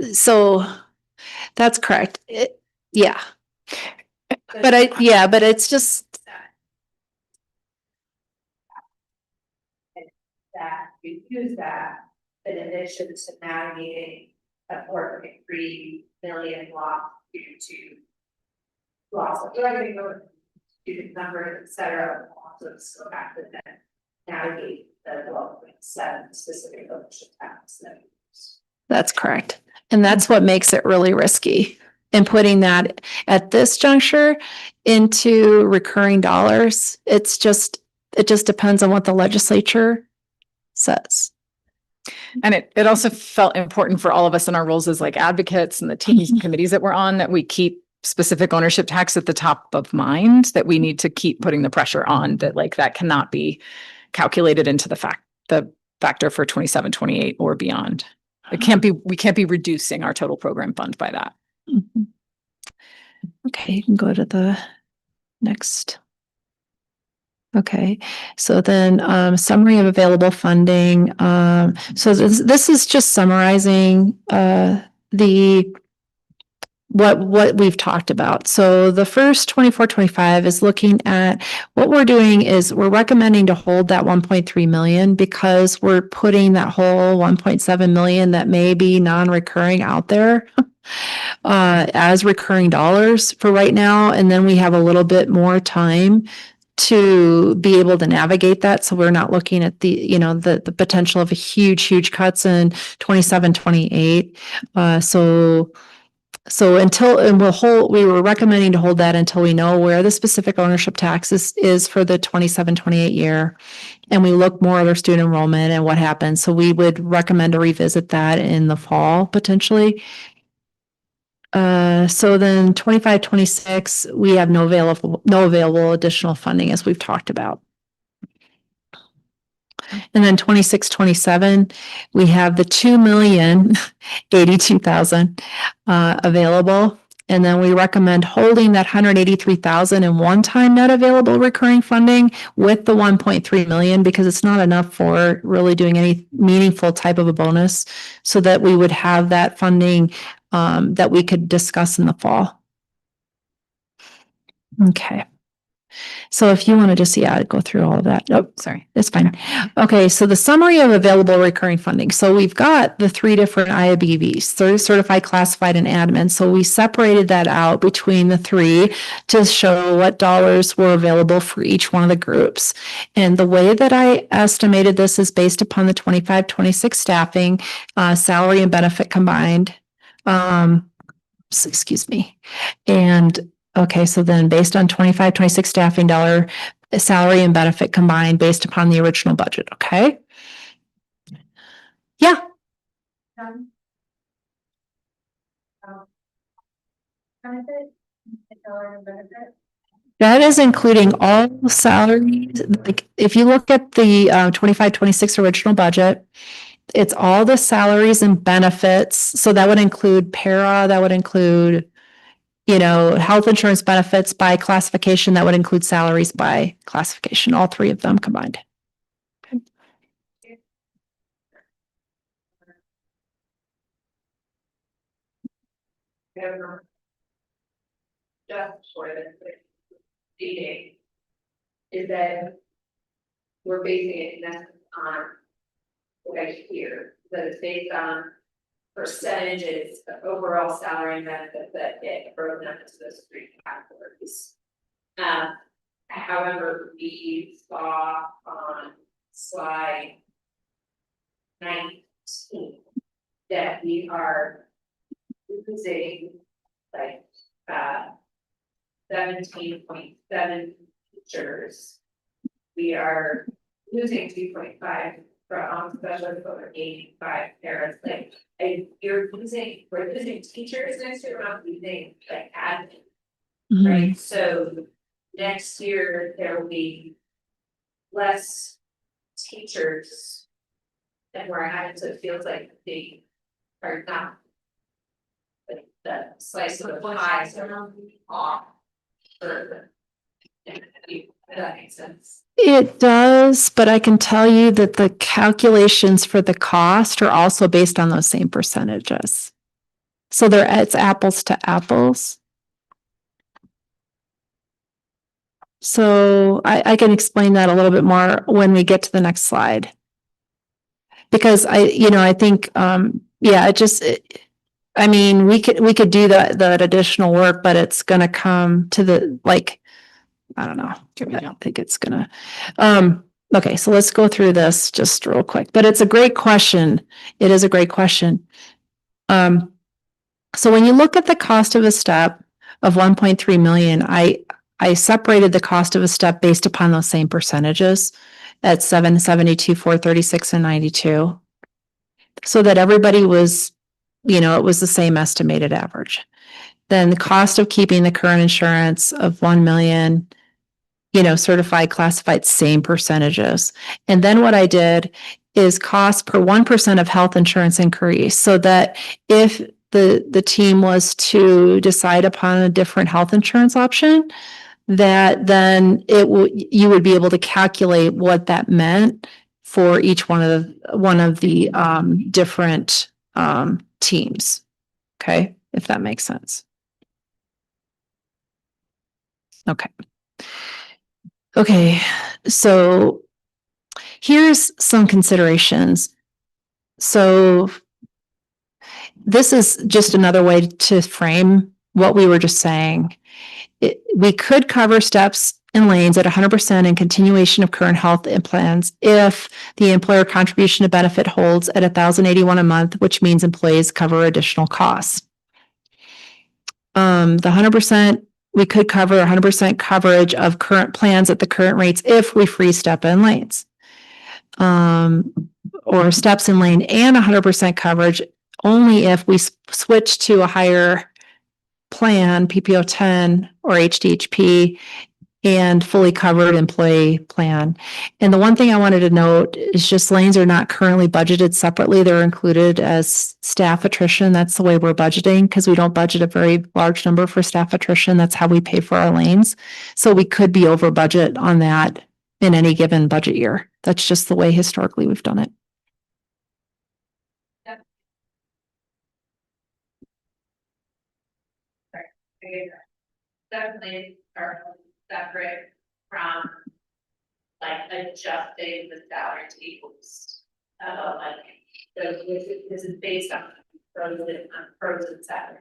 Speaker 4: correct. Yeah. But it's just.
Speaker 2: That you use that in addition to navigating a 4.3 million loss due to loss of revenue, student numbers, et cetera, also still have to then navigate the 12.7 specific ownership tax.
Speaker 4: That's correct. And that's what makes it really risky. And putting that at this juncture into recurring dollars, it just depends on what the legislature says.
Speaker 1: And it also felt important for all of us in our roles as like advocates and the teams and committees that we're on, that we keep specific ownership tax at the top of mind, that we need to keep putting the pressure on, that like that cannot be calculated into the factor for 27, 28 or beyond. We can't be reducing our total program fund by that.
Speaker 4: Mhm. Okay, you can go to the next. Okay, so then summary of available funding. So this is just summarizing the what we've talked about. So the first 24-25 is looking at what we're doing is we're recommending to hold that 1.3 million because we're putting that whole 1.7 million that may be non-recurring out there as recurring dollars for right now. And then we have a little bit more time to be able to navigate that. So we're not looking at the potential of a huge cuts in 27, 28. So we were recommending to hold that until we know where the specific ownership tax is for the 27, 28 year. And we look more at our student enrollment and what happens. So we would recommend to revisit that in the fall potentially. So then 25, 26, we have no available additional funding as we've talked about. And then 26, 27, we have the 2,082,000 available. And then we recommend holding that 183,000 in one-time net available recurring funding with the 1.3 million because it's not enough for really doing any meaningful type of a bonus, so that we would have that funding that we could discuss in the fall. Okay. So if you want to just, go through all of that. Oh, sorry, it's fine. Okay, so the summary of available recurring funding. So we've got the 3 different IBBs, certified, classified, and admin. So we separated that out between the 3 to show what dollars were available for each one of the groups. And the way that I estimated this is based upon the 25, 26 staffing, salary and benefit combined. Excuse me. And okay, so then based on 25, 26 staffing dollar salary and benefit combined based upon the original budget, okay? Yeah,
Speaker 2: Benefit, salary and benefit.
Speaker 4: that is including all salaries. Like if you look at the 25, 26 original budget, it's all the salaries and benefits. So that would include para, that would include health insurance benefits by classification, that would include salaries by classification, all 3 of them combined. Okay.
Speaker 2: Just for the meeting is that we're basing it in essence on what I hear, that it's based on percentages of overall salary and benefits that get broken up into those 3 categories. However, we saw on slide 19 that we are using like 17.7 teachers. We are losing 2.5 from special education, 85 parents. Like, we're losing teachers next year, we're not losing like admin, right? So next year there will be less teachers than we're having, so it feels like they are not like the slice of the pie are off for if that makes sense.
Speaker 4: It does, but I can tell you that the calculations for the cost are also based on those same percentages. So it's apples to apples. So I can explain that a little bit more when we get to the next slide. Because I think, we could do that additional work, but it's gonna come to I don't know. I think it's gonna, okay, so let's go through this just real quick, but it's a great question. It is a great question. So when you look at the cost of a step of 1.3 million, I separated the cost of a step based upon those same percentages at 772, 436, and 92. so that everybody was, it was the same estimated average. Then the cost of keeping the current insurance of 1 million, certified, classified, same percentages. And then what I did is cost per 1% of health insurance increase, so that if the team was to decide upon a different health insurance option, that then you would be able to calculate what that meant for each one of the different teams. Okay, if that makes sense. Okay. Okay, so here's some considerations. So this is just another way to frame what we were just saying. We could cover steps and lanes at 100% in continuation of current health plans if the employer contribution to benefit holds at $1,081 a month, which means employees cover additional costs. The 100%, we could cover 100% coverage of current plans at the current rates if we free step and lanes. Or steps in lane and 100% coverage only if we switch to a higher plan, PPO 10 or HDHP, and fully covered employee plan. And the one thing I wanted to note is just lanes are not currently budgeted separately. They're included as staff attrition. That's the way we're budgeting, because we don't budget a very large number for staff attrition. That's how we pay for our lanes. So we could be over budget on that in any given budget year. That's just the way historically we've done it.
Speaker 2: Definitely are separate from like adjusting the salary tables. So this is based on frozen salary.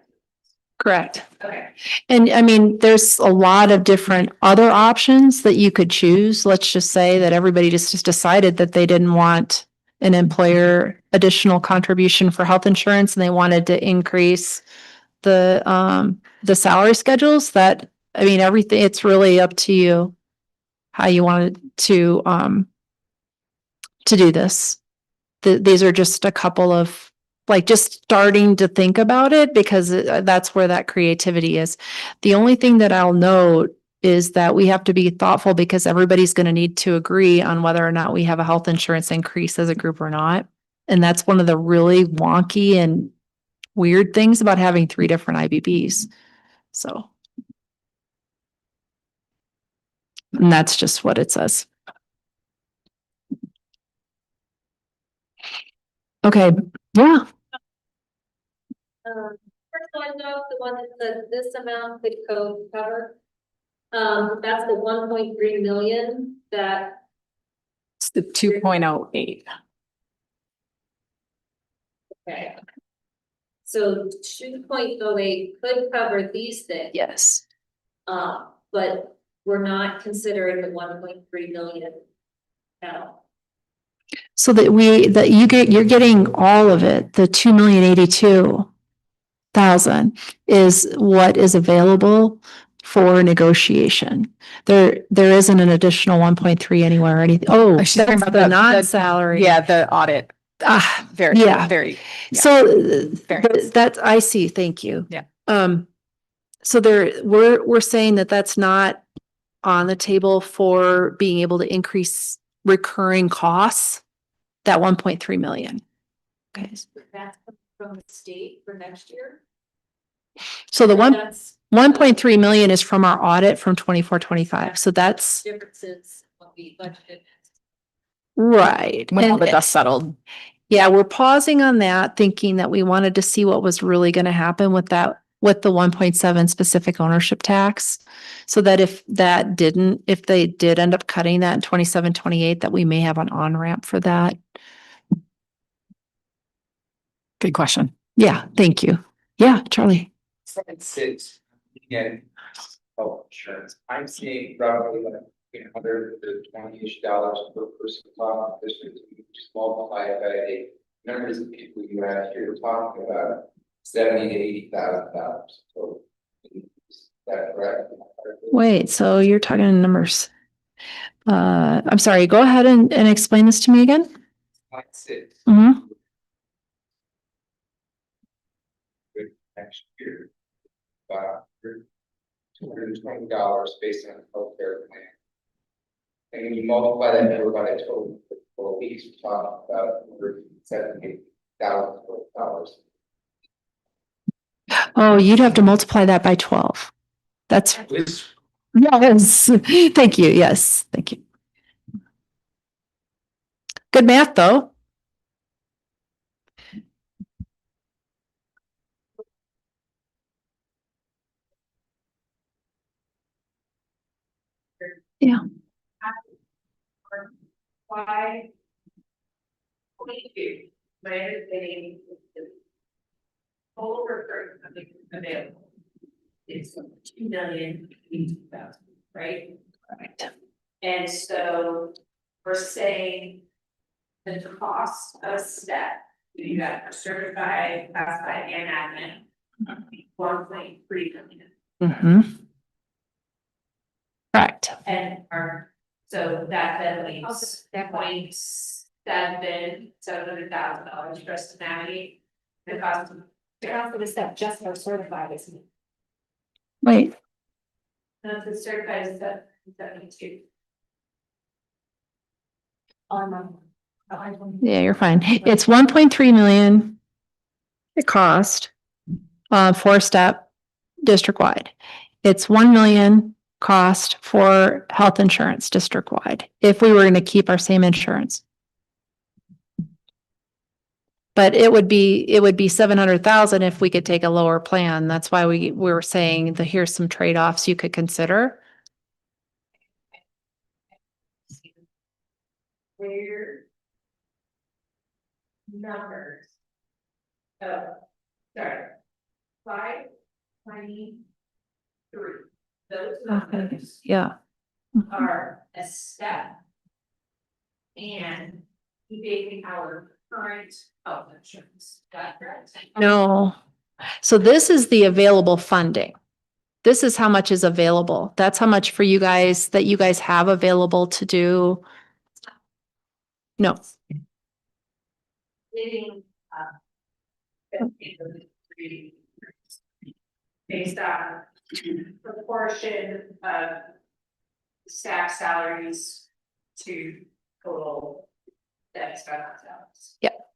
Speaker 4: Correct.
Speaker 2: Okay.
Speaker 4: And I mean, there's a lot of different other options that you could choose. Let's just say that everybody just decided that they didn't want an employer additional contribution for health insurance and they wanted to increase the salary schedules. That, I mean, everything, it's really up to you how you wanted to do this. These are just a couple of, like, just starting to think about it, because that's where that creativity is. The only thing that I'll note is that we have to be thoughtful, because everybody's going to need to agree on whether or not we have a health insurance increase as a group or not. And that's one of the really wonky and weird things about having 3 different IBBs. So. And that's just what it says. Okay, yeah.
Speaker 5: First one though, the one that says this amount could cover. That's the 1.3 million that,
Speaker 1: It's the 2.08.
Speaker 5: okay. So 2.08 could cover these things.
Speaker 4: Yes.
Speaker 5: But we're not considering the 1.3 million now.
Speaker 4: So that you're getting all of it. The 2,082,000 is what is available for negotiation. There isn't an additional 1.3 anywhere or anything. Oh,
Speaker 1: She's
Speaker 4: that's
Speaker 1: talking about
Speaker 4: the
Speaker 1: the
Speaker 4: non-salary.
Speaker 1: Yeah, the audit. Very,
Speaker 4: yeah.
Speaker 1: very. Yeah.
Speaker 4: So
Speaker 1: Fair.
Speaker 4: that's, I see. Thank you.
Speaker 1: Yeah.
Speaker 4: So we're saying that that's not on the table for being able to increase recurring costs, that 1.3 million. Okay.
Speaker 5: That's from the state for next year.
Speaker 4: So the
Speaker 5: That's
Speaker 4: 1.3 million is from our audit from 24-25. So that's
Speaker 5: differences what we budgeted.
Speaker 4: right.
Speaker 1: When all
Speaker 4: And-
Speaker 1: the dust settled.
Speaker 4: Yeah, we're pausing on that, thinking that we wanted to see what was really going to happen with that, with the 1.7 specific ownership tax. So that if they did end up cutting that in 27-28, that we may have an on-ramp for that.
Speaker 1: Good question.
Speaker 4: Yeah, thank you. Yeah, Charlie.
Speaker 6: Slide 6, again, health insurance, I'm seeing roughly like $120-ish per person talk this week. You just multiply it by the numbers of people you have here, we're talking about $70,000 to $80,000. So is that correct?
Speaker 4: Wait, so you're talking in numbers. I'm sorry, go ahead and explain this to me again.
Speaker 6: Slide 6.
Speaker 4: Mhm.
Speaker 6: next year. About $220 based on a healthcare plan. And when you multiply that number by the total for 4 weeks, we're talking about over $78,000.
Speaker 4: Oh, you'd have to multiply that by 12. That's, yes, thank you, yes, thank you. Good math, though. Yeah.
Speaker 2: Why? 22, my understanding is the total recurring funding available is 2,082,000, right?
Speaker 4: Correct.
Speaker 2: And so we're saying the cost of step, you do that for certified, classified and admin, 1.3 million.
Speaker 4: Mm-hmm. Correct.
Speaker 2: And so that then leaves $700,000 for us to navigate. The cost of
Speaker 5: For this stuff, just for certified, isn't it?
Speaker 4: Wait,
Speaker 2: the certified is 72.
Speaker 4: yeah, you're fine. It's 1.3 million. The cost for step district-wide. It's 1 million cost for health insurance district-wide, if we were going to keep our same insurance. But it would be 700,000 if we could take a lower plan. That's why we were saying that here's some trade-offs you could consider.
Speaker 2: Where numbers. Oh, sorry. 523. Those numbers
Speaker 4: Yeah.
Speaker 2: are a step. And keeping our current health insurance. Got that?
Speaker 4: No. So this is the available funding. This is how much is available. That's how much for you guys that you guys have available to do. No,
Speaker 2: Getting, based on proportion of staff salaries to total debt salaries.
Speaker 4: Yep.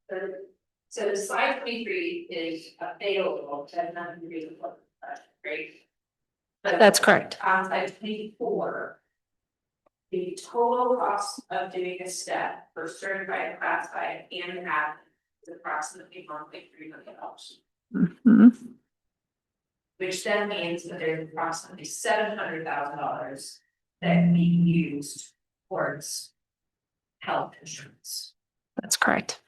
Speaker 2: So the slide 23 is available, that's not the reason for the budget, right? But
Speaker 4: that's correct.
Speaker 2: on slide 24, the total cost of doing a step for certified, classified, and admin is approximately $1.3 million.
Speaker 4: Mhm.
Speaker 2: Which then means that there's approximately $700,000 that can be used towards health insurance,
Speaker 4: That's correct.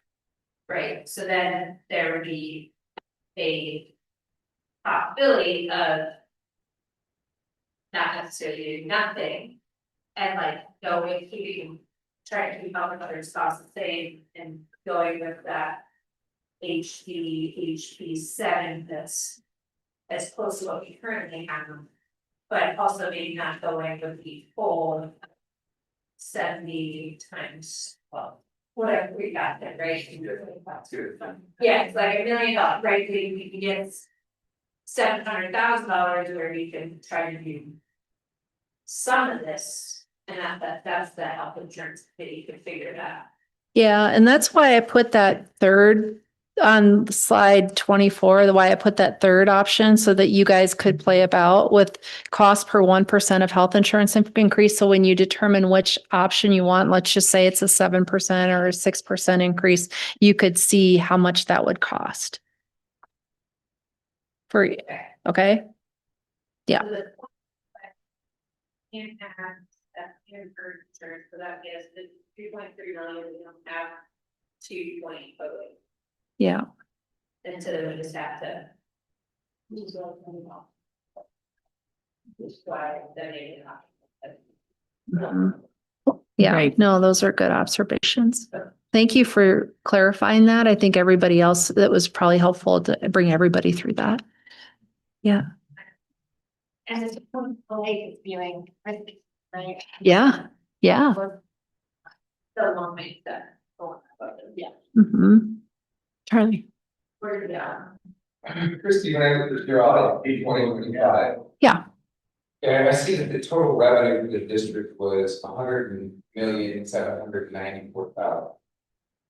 Speaker 2: right? So then there would be a possibility of not necessarily doing nothing and like going, keeping, trying to keep all the other costs the same and going with that HP7 that's as close to what we currently have, but also maybe not going with the full 70 times, well, whatever we got there, right? Yeah, it's like $1 million, right? We can get $700,000 where we can try to do some of this, and that's the health insurance committee could figure it out.
Speaker 4: Yeah, and that's why I put that third on slide 24, the why I put that third option so that you guys could play about with cost per 1% of health insurance increase. So when you determine which option you want, let's just say it's a 7% or a 6% increase, you could see how much that would cost. For you, okay? Yeah.
Speaker 2: So the- And have that for insurance, so that gives the 3.3 million, we don't have 2.0.
Speaker 4: Yeah.
Speaker 2: And so then we just have to. Which is why that made it
Speaker 4: Mhm. Yeah,
Speaker 1: Right.
Speaker 4: no, those are good observations. Thank you for clarifying that. I think everybody else, that was probably helpful to bring everybody through that. Yeah,
Speaker 5: And it's like viewing, right?
Speaker 4: yeah, yeah.
Speaker 2: the long way that. Yeah.
Speaker 4: Mhm. Charlie.
Speaker 2: We're,
Speaker 6: Christie, when I looked at your audit, page 2025.
Speaker 4: Yeah.
Speaker 6: And I see that the total revenue for the district was 100,794,000.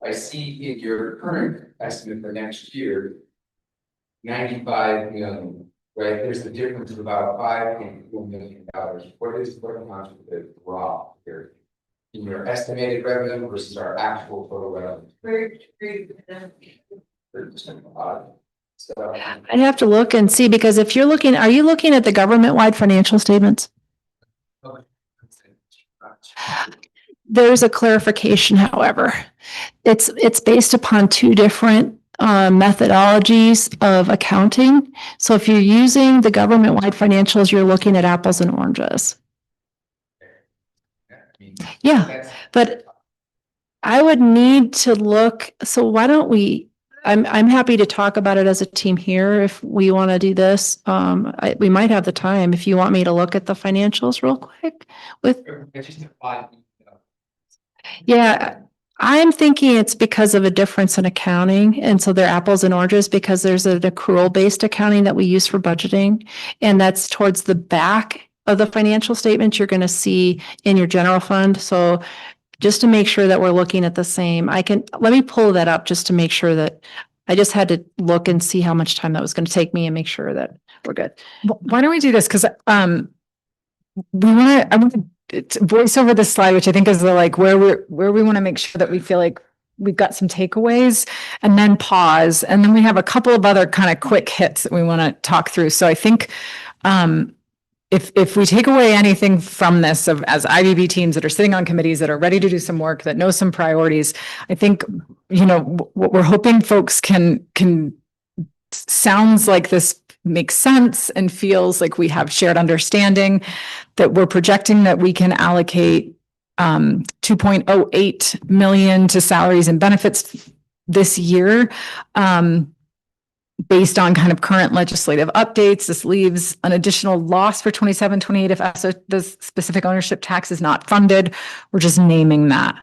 Speaker 6: I see in your current estimate for next year, 95 million, right? There's a difference of about $5.4 million. What amounts of the drop here? In your estimated revenue versus our actual total revenue. So,
Speaker 4: I'd have to look and see, because if you're looking, are you looking at the government-wide financial statements? There's a clarification, however. It's based upon two different methodologies of accounting. So if you're using the government-wide financials, you're looking at apples and oranges. Yeah,
Speaker 6: that's-
Speaker 4: but I would need to look, so why don't we, I'm happy to talk about it as a team here if we want to do this. We might have the time if you want me to look at the financials real quick with,
Speaker 6: It's just a five.
Speaker 4: yeah. I'm thinking it's because of a difference in accounting, and so they're apples and oranges because there's an accrual-based accounting that we use for budgeting, and that's towards the back of the financial statement you're going to see in your general fund. So just to make sure that we're looking at the same, let me pull that up just to make sure that, I just had to look and see how much time that was going to take me and make sure that we're good.
Speaker 1: Why don't we do this? Because I want to voice over this slide, which I think is the like where we want to make sure that we feel like we've got some takeaways, and then pause, and then we have a couple of other kind of quick hits that we want to talk through. So I think if we take away anything from this of as IBB teams that are sitting on committees that are ready to do some work, that know some priorities, I think, what we're hoping folks can sounds like this makes sense and feels like we have shared understanding, that we're projecting that we can allocate 2.08 million to salaries and benefits this year. Based on kind of current legislative updates, this leaves an additional loss for 27, 28 if the specific ownership tax is not funded. We're just naming that.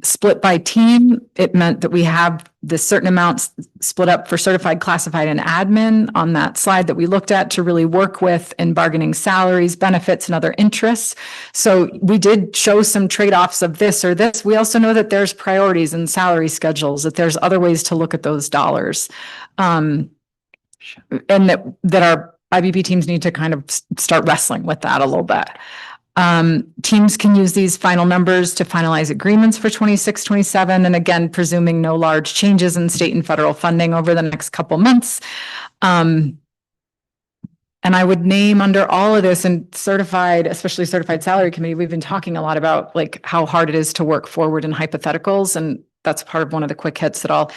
Speaker 1: Split by team, it meant that we have this certain amounts split up for certified, classified, and admin on that slide that we looked at to really work with in bargaining salaries, benefits, and other interests. So we did show some trade-offs of this or this. We also know that there's priorities and salary schedules, that there's other ways to look at those dollars. And that our IBB teams need to kind of start wrestling with that a little bit. Teams can use these final numbers to finalize agreements for 26, 27, and again, presuming no large changes in state and federal funding over the next couple months. And I would name under all of this and certified, especially certified salary committee, we've been talking a lot about like how hard it is to work forward in hypotheticals. And that's part of one of the quick hits that I'll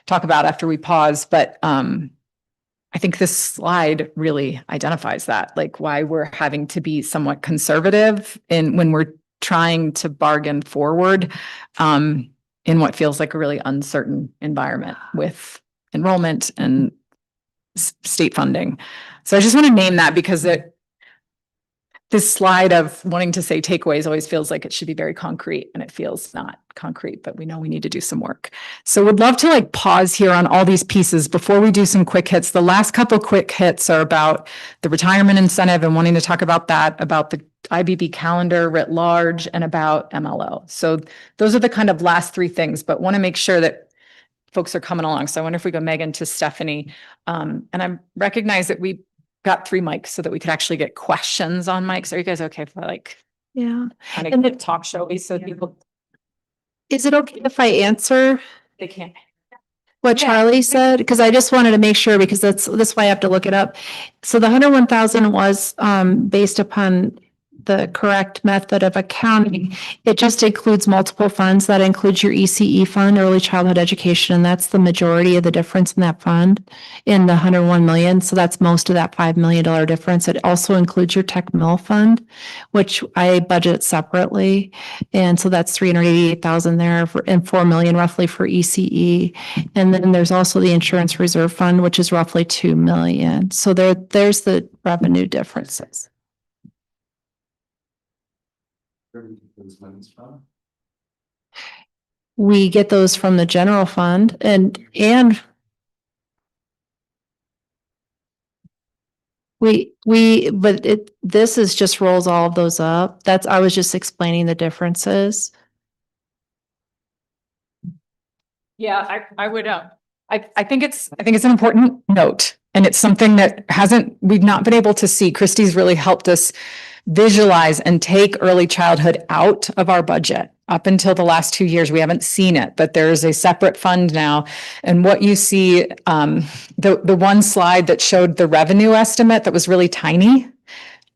Speaker 1: talk about after we pause. But I think this slide really identifies that, like why we're having to be somewhat conservative when we're trying to bargain forward in what feels like a really uncertain environment with enrollment and state funding. So I just want to name that because this slide of wanting to say takeaways always feels like it should be very concrete, and it feels not concrete, but we know we need to do some work. So would love to like pause here on all these pieces before we do some quick hits. The last couple quick hits are about the retirement incentive and wanting to talk about that, about the IBB calendar writ large, and about MLO. So those are the kind of last three things, but want to make sure that folks are coming along. So I wonder if we go Megan to Stephanie. And I recognize that we got 3 mics so that we could actually get questions on mics. Are you guys okay for like
Speaker 4: Yeah.
Speaker 1: kind
Speaker 4: And
Speaker 1: of talk showy so people
Speaker 4: Is it okay if I answer
Speaker 1: they can't?
Speaker 4: what
Speaker 1: Yeah.
Speaker 4: Charlie said? Because I just wanted to make sure, because that's why I have to look it up. So the 101,000 was based upon the correct method of accounting. It just includes multiple funds. That includes your ECE fund, early childhood education, and that's the majority of the difference in that fund in the 101 million. So that's most of that $5 million difference. It also includes your tech mill fund, which I budget separately. And so that's 388,000 there and 4 million roughly for ECE. And then there's also the insurance reserve fund, which is roughly 2 million. So there's the revenue differences. We get those from the general fund and This is just rolls all of those up. I was just explaining the differences.
Speaker 1: Yeah, I would, I think it's an important note, and it's something that we've not been able to see. Christie's really helped us visualize and take early childhood out of our budget. Up until the last 2 years, we haven't seen it, but there is a separate fund now. And what you see, the one slide that showed the revenue estimate that was really tiny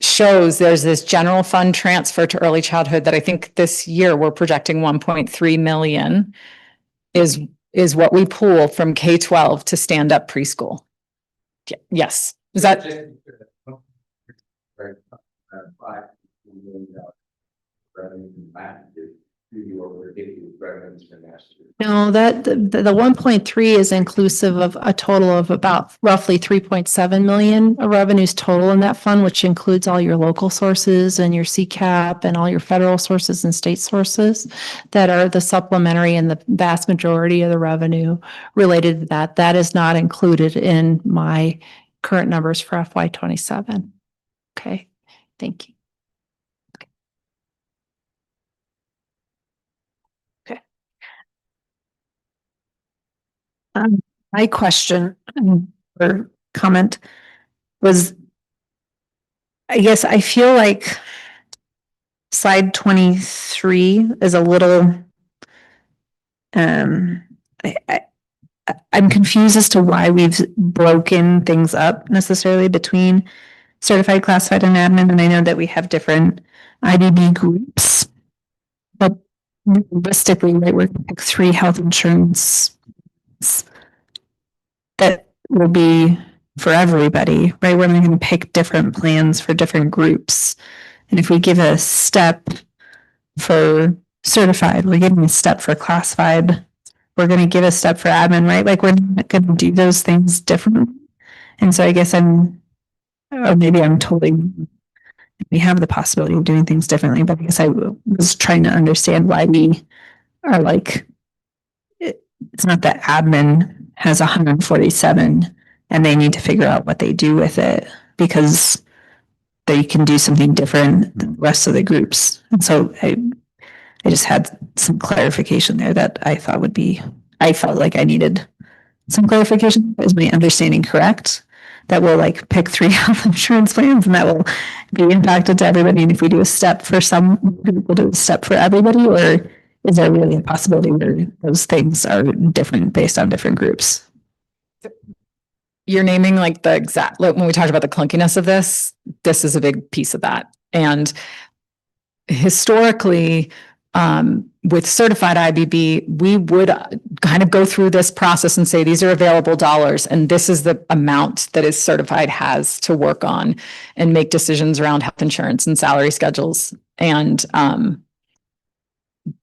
Speaker 1: shows there's this general fund transfer to early childhood that I think this year we're projecting 1.3 million is what we pull from K-12 to stand up preschool. Yes, is that?
Speaker 4: No, the 1.3 is inclusive of a total of about roughly 3.7 million of revenues total in that fund, which includes all your local sources and your CCAP and all your federal sources and state sources that are the supplementary, and the vast majority of the revenue related to that. That is not included in my current numbers for FY 27. Okay, thank you. My question or comment was, I guess I feel like slide 23 is a little, I'm confused as to why we've broken things up necessarily between certified, classified, and admin. And I know that we have different IBB groups, but realistically, right, we're going to pick 3 health insurance that will be for everybody, right? We're going to pick different plans for different groups. And if we give a step for certified, we're giving a step for classified, we're going to give a step for admin, right? Like we're not going to do those things differently. And so I guess or maybe I'm totally, we have the possibility of doing things differently, but I guess I was trying to understand why we are like, it's not that admin has 147 and they need to figure out what they do with it because they can do something different than the rest of the groups. And so I just had some clarification there that I thought I felt like I needed some clarification. Is my understanding correct? That we'll like pick 3 health insurance plans and that will be impacted to everybody. And if we do a step for some, we'll do a step for everybody, or is there really a possibility where those things are different based on different groups?
Speaker 1: You're naming like the exact, like when we talked about the clunkiness of this is a big piece of that. And historically, with certified IBB, we would kind of go through this process and say, these are available dollars, and this is the amount that is certified has to work on and make decisions around health insurance and salary schedules and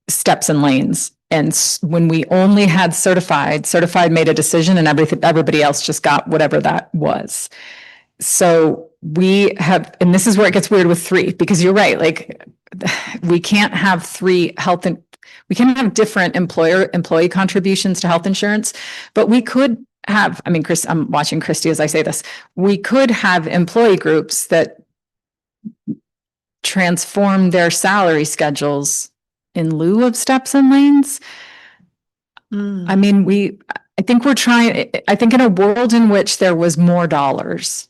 Speaker 1: steps and lanes. And when we only had certified made a decision and everybody else just got whatever that was. So we have, and this is where it gets weird with 3, because you're right, like we can't have 3 we can't have different employee contributions to health insurance, but we could have, I mean, I'm watching Christy as I say this, we could have employee groups that transform their salary schedules in lieu of steps and lanes. I mean, I think in a world in which there was more dollars,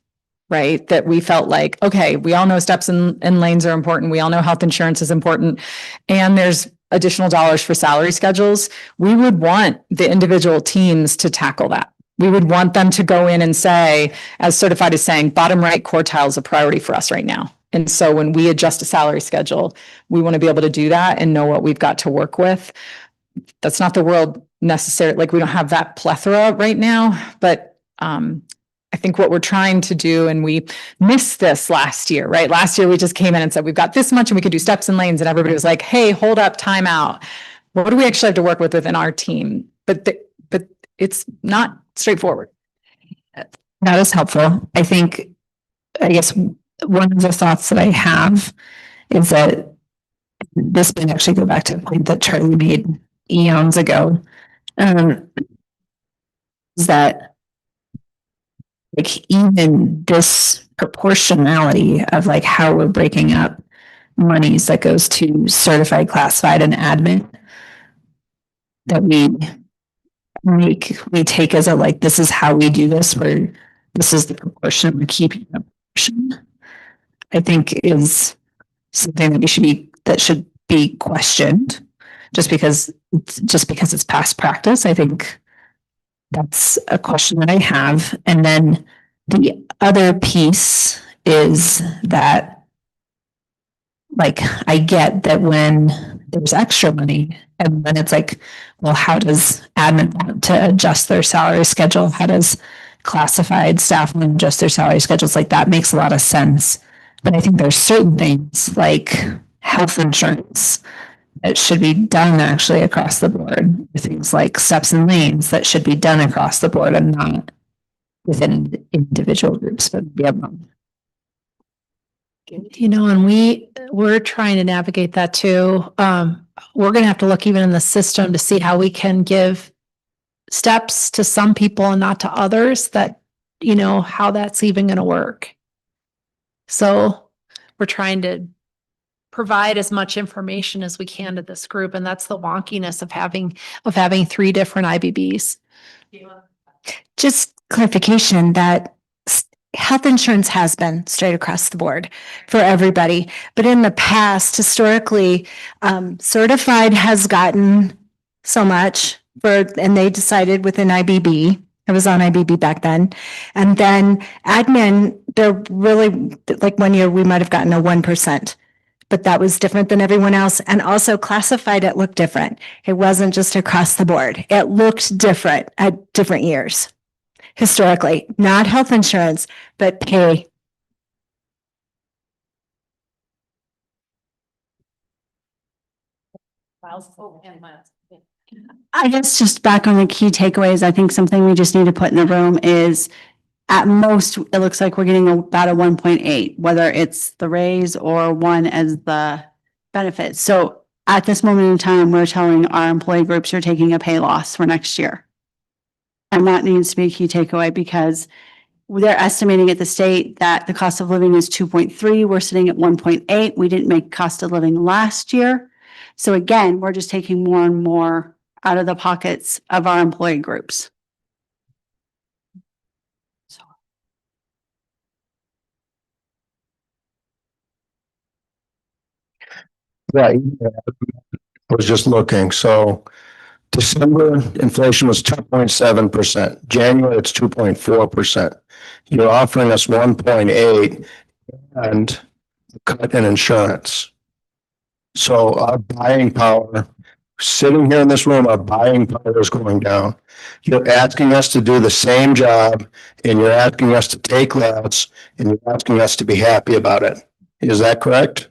Speaker 1: right? That we felt like, okay, we all know steps and lanes are important. We all know health insurance is important. And there's additional dollars for salary schedules. We would want the individual teams to tackle that. We would want them to go in and say, as certified is saying, bottom right quartile is a priority for us right now. And so when we adjust a salary schedule, we want to be able to do that and know what we've got to work with. That's not the world necessarily, like we don't have that plethora right now, but I think what we're trying to do, and we missed this last year, right? Last year, we just came in and said, we've got this much and we could do steps and lanes. And everybody was like, hey, hold up, time out. What do we actually have to work with within our team? But it's not straightforward.
Speaker 3: That is helpful. I guess one of the thoughts that I have is that this might actually go back to a point that Charlie made eons ago. Is that like even this proportionality of like how we're breaking up monies that goes to certified, classified and admin that we take as a like, this is how we do this, where this is the proportion we're keeping the proportion, I think is something that should be questioned just because it's past practice. I think that's a question that I have. And then the other piece is that, like, I get that when there's extra money and then it's like, well, how does admin want to adjust their salary schedule? How does classified staff want to adjust their salary schedules? Like that makes a lot of sense. But I think there's certain things like health insurance that should be done actually across the board. Things like steps and lanes that should be done across the board and not within individual groups, but yeah.
Speaker 4: You know, and we're trying to navigate that too. We're gonna have to look even in the system to see how we can give steps to some people and not to others, that, you know, how that's even gonna work. So we're trying to provide as much information as we can to this group, and that's the wonkiness of having 3 different IBBs.
Speaker 3: Just clarification that health insurance has been straight across the board for everybody. But in the past, historically, certified has gotten so much and they decided within IBB. I was on IBB back then. And then admin, they're really, like 1 year, we might have gotten a 1%. But that was different than everyone else. And also classified, it looked different. It wasn't just across the board. It looked different at different years. Historically, not health insurance, but pay.
Speaker 7: I guess just back on the key takeaways, I think something we just need to put in the room is at most, it looks like we're getting about a 1.8, whether it's the raise or 1 as the benefit. So at this moment in time, we're telling our employee groups you're taking a pay loss for next year. And that needs to be a key takeaway because they're estimating at the state that the cost of living is 2.3. We're sitting at 1.8. We didn't make cost of living last year. So again, we're just taking more and more out of the pockets of our employee groups.
Speaker 8: Right. I was just looking. So December inflation was 2.7%. January, it's 2.4%. You're offering us 1.8 and cut in insurance. So our buying power, sitting here in this room, our buying power is going down. You're asking us to do the same job and you're asking us to take less and you're asking us to be happy about it. Is that correct?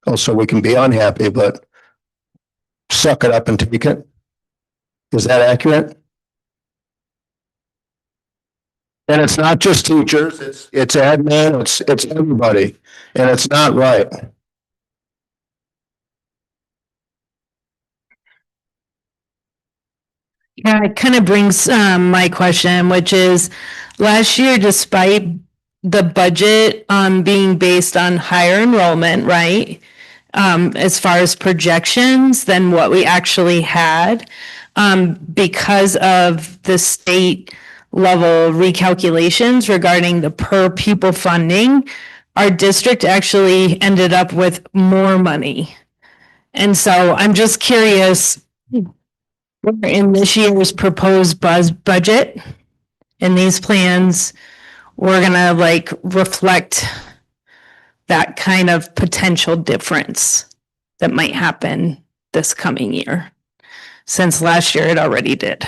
Speaker 8: Also, we can be unhappy, but suck it up and take it. Is that accurate? And it's not just teachers, it's admin, it's everybody, and it's not right.
Speaker 4: Yeah, it kind of brings my question, which is last year, despite the budget being based on higher enrollment, right? As far as projections than what we actually had, because of the state level recalculations regarding the per pupil funding, our district actually ended up with more money. And so I'm just curious, in this year's proposed budget, in these plans, we're gonna like reflect that kind of potential difference that might happen this coming year, since last year it already did.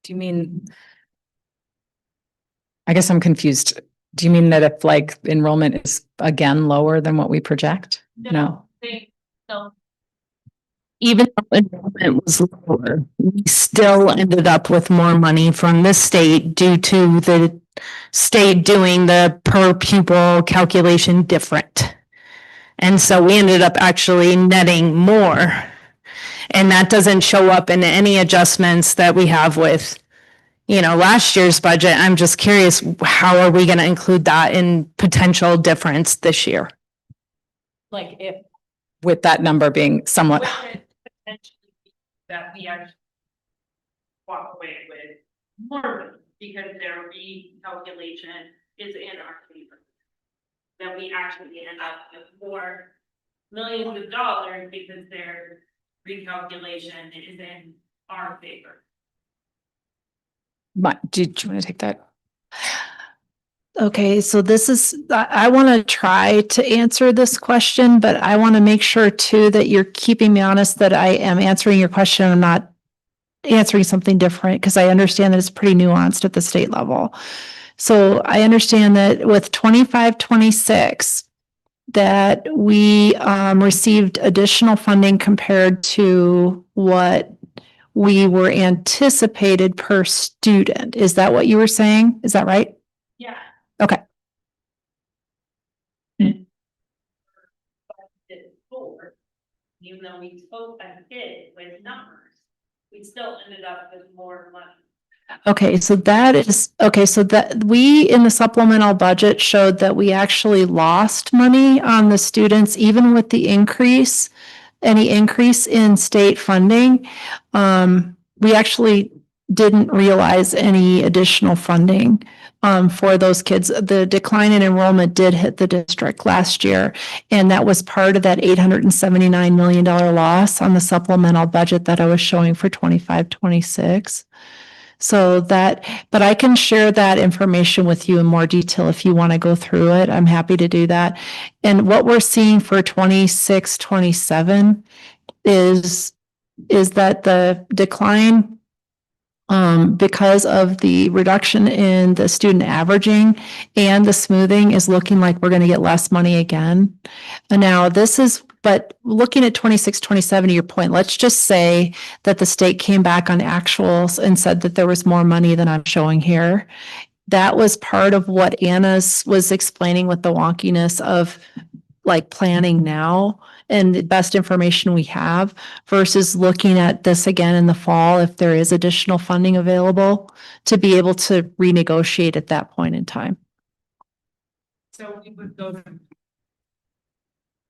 Speaker 1: Do you mean? I guess I'm confused. Do you mean that if like enrollment is again lower than what we project? No.
Speaker 4: Even though enrollment was lower, we still ended up with more money from the state due to the state doing the per pupil calculation different. And so we ended up actually netting more. And that doesn't show up in any adjustments that we have with, last year's budget. I'm just curious, how are we going to include that in potential difference this year?
Speaker 1: Like if. With that number being somewhat.
Speaker 9: That we actually walk away with more because their recalculation is in our favor. That we actually end up with more millions of dollars because their recalculation is in our favor.
Speaker 1: Did you want to take that?
Speaker 4: Okay, so I want to try to answer this question, but I want to make sure too that you're keeping me honest that I am answering your question. I'm not answering something different because I understand that it's pretty nuanced at the state level. So I understand that with 25-26, that we received additional funding compared to what we were anticipated per student. Is that what you were saying? Is that right?
Speaker 9: Yeah.
Speaker 4: Okay.
Speaker 9: Forward, even though we spoke ahead with numbers, we still ended up with more money.
Speaker 4: Okay, so that we in the supplemental budget showed that we actually lost money on the students, even with the increase, any increase in state funding. We actually didn't realize any additional funding for those kids. The decline in enrollment did hit the district last year, and that was part of that $879 million loss on the supplemental budget that I was showing for 25-26. So but I can share that information with you in more detail if you want to go through it. I'm happy to do that. And what we're seeing for 26-27 is that the decline because of the reduction in the student averaging and the smoothing is looking like we're going to get less money again. And now but looking at 26-27, to your point, let's just say that the state came back on actuals and said that there was more money than I'm showing here. That was part of what Anna's was explaining with the wonkiness of like planning now and the best information we have versus looking at this again in the fall if there is additional funding available to be able to renegotiate at that point in time.
Speaker 9: So we would go.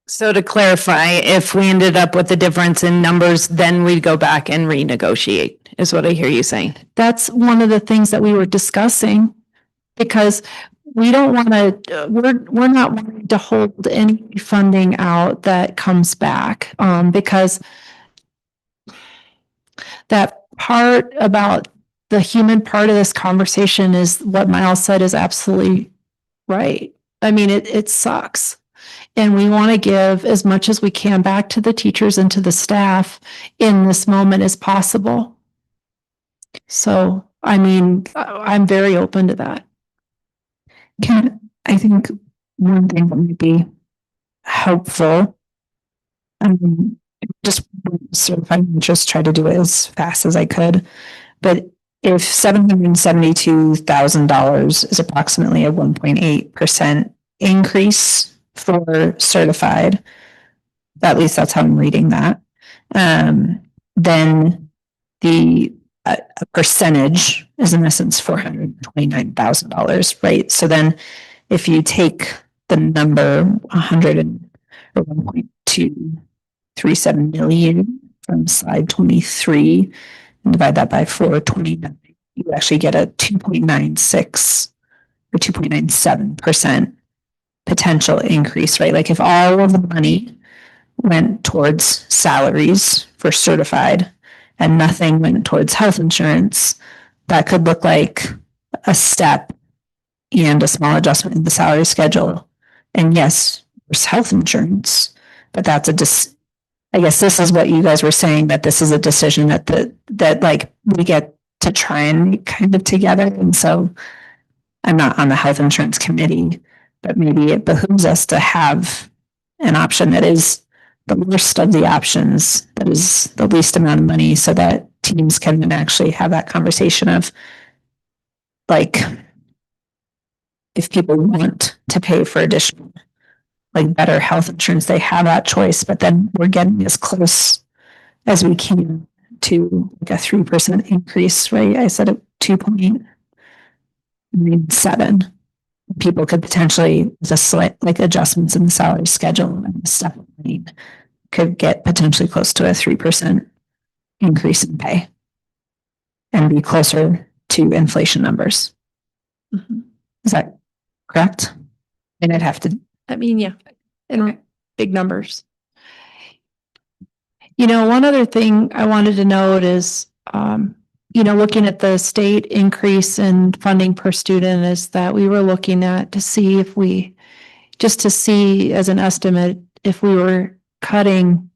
Speaker 4: So to clarify, if we ended up with a difference in numbers, then we'd go back and renegotiate, is what I hear you saying. That's one of the things that we were discussing because we don't want to, we're not wanting to hold any funding out that comes back because that part about the human part of this conversation is what Miles said is absolutely right. I mean, it sucks. And we want to give as much as we can back to the teachers and to the staff in this moment as possible. So, I mean, I'm very open to that.
Speaker 3: I think one thing that might be helpful, if I just try to do it as fast as I could, but if $772,000 is approximately a 1.8% increase for certified, at least that's how I'm reading that, then the a percentage is in essence $429,000, right? So then if you take the number 1.237 million from slide 23 and divide that by 429, you actually get a 2.96 or 2.97% potential increase, right? Like if all of the money went towards salaries for certified and nothing went towards health insurance, that could look like a step and a small adjustment in the salary schedule. And yes, there's health insurance, but that's I guess this is what you guys were saying, that this is a decision that like we get to try and make kind of together. And so I'm not on the health insurance committee, but maybe it behooves us to have an option that is the worst of the options, that is the least amount of money, so that teams can actually have that conversation of like, if people want to pay for additional, like better health insurance, they have that choice, but then we're getting as close
Speaker 4: as we can to like a 3% increase, right? I said 2.97. People could potentially just slight like adjustments in the salary schedule and stuff could get potentially close to a 3% increase in pay and be closer to inflation numbers. Is that correct? And I'd have to, I mean, yeah, in big numbers. You know, one other thing I wanted to note is, looking at the state increase in funding per student is that we were looking at to see if we, just to see as an estimate, if we were cutting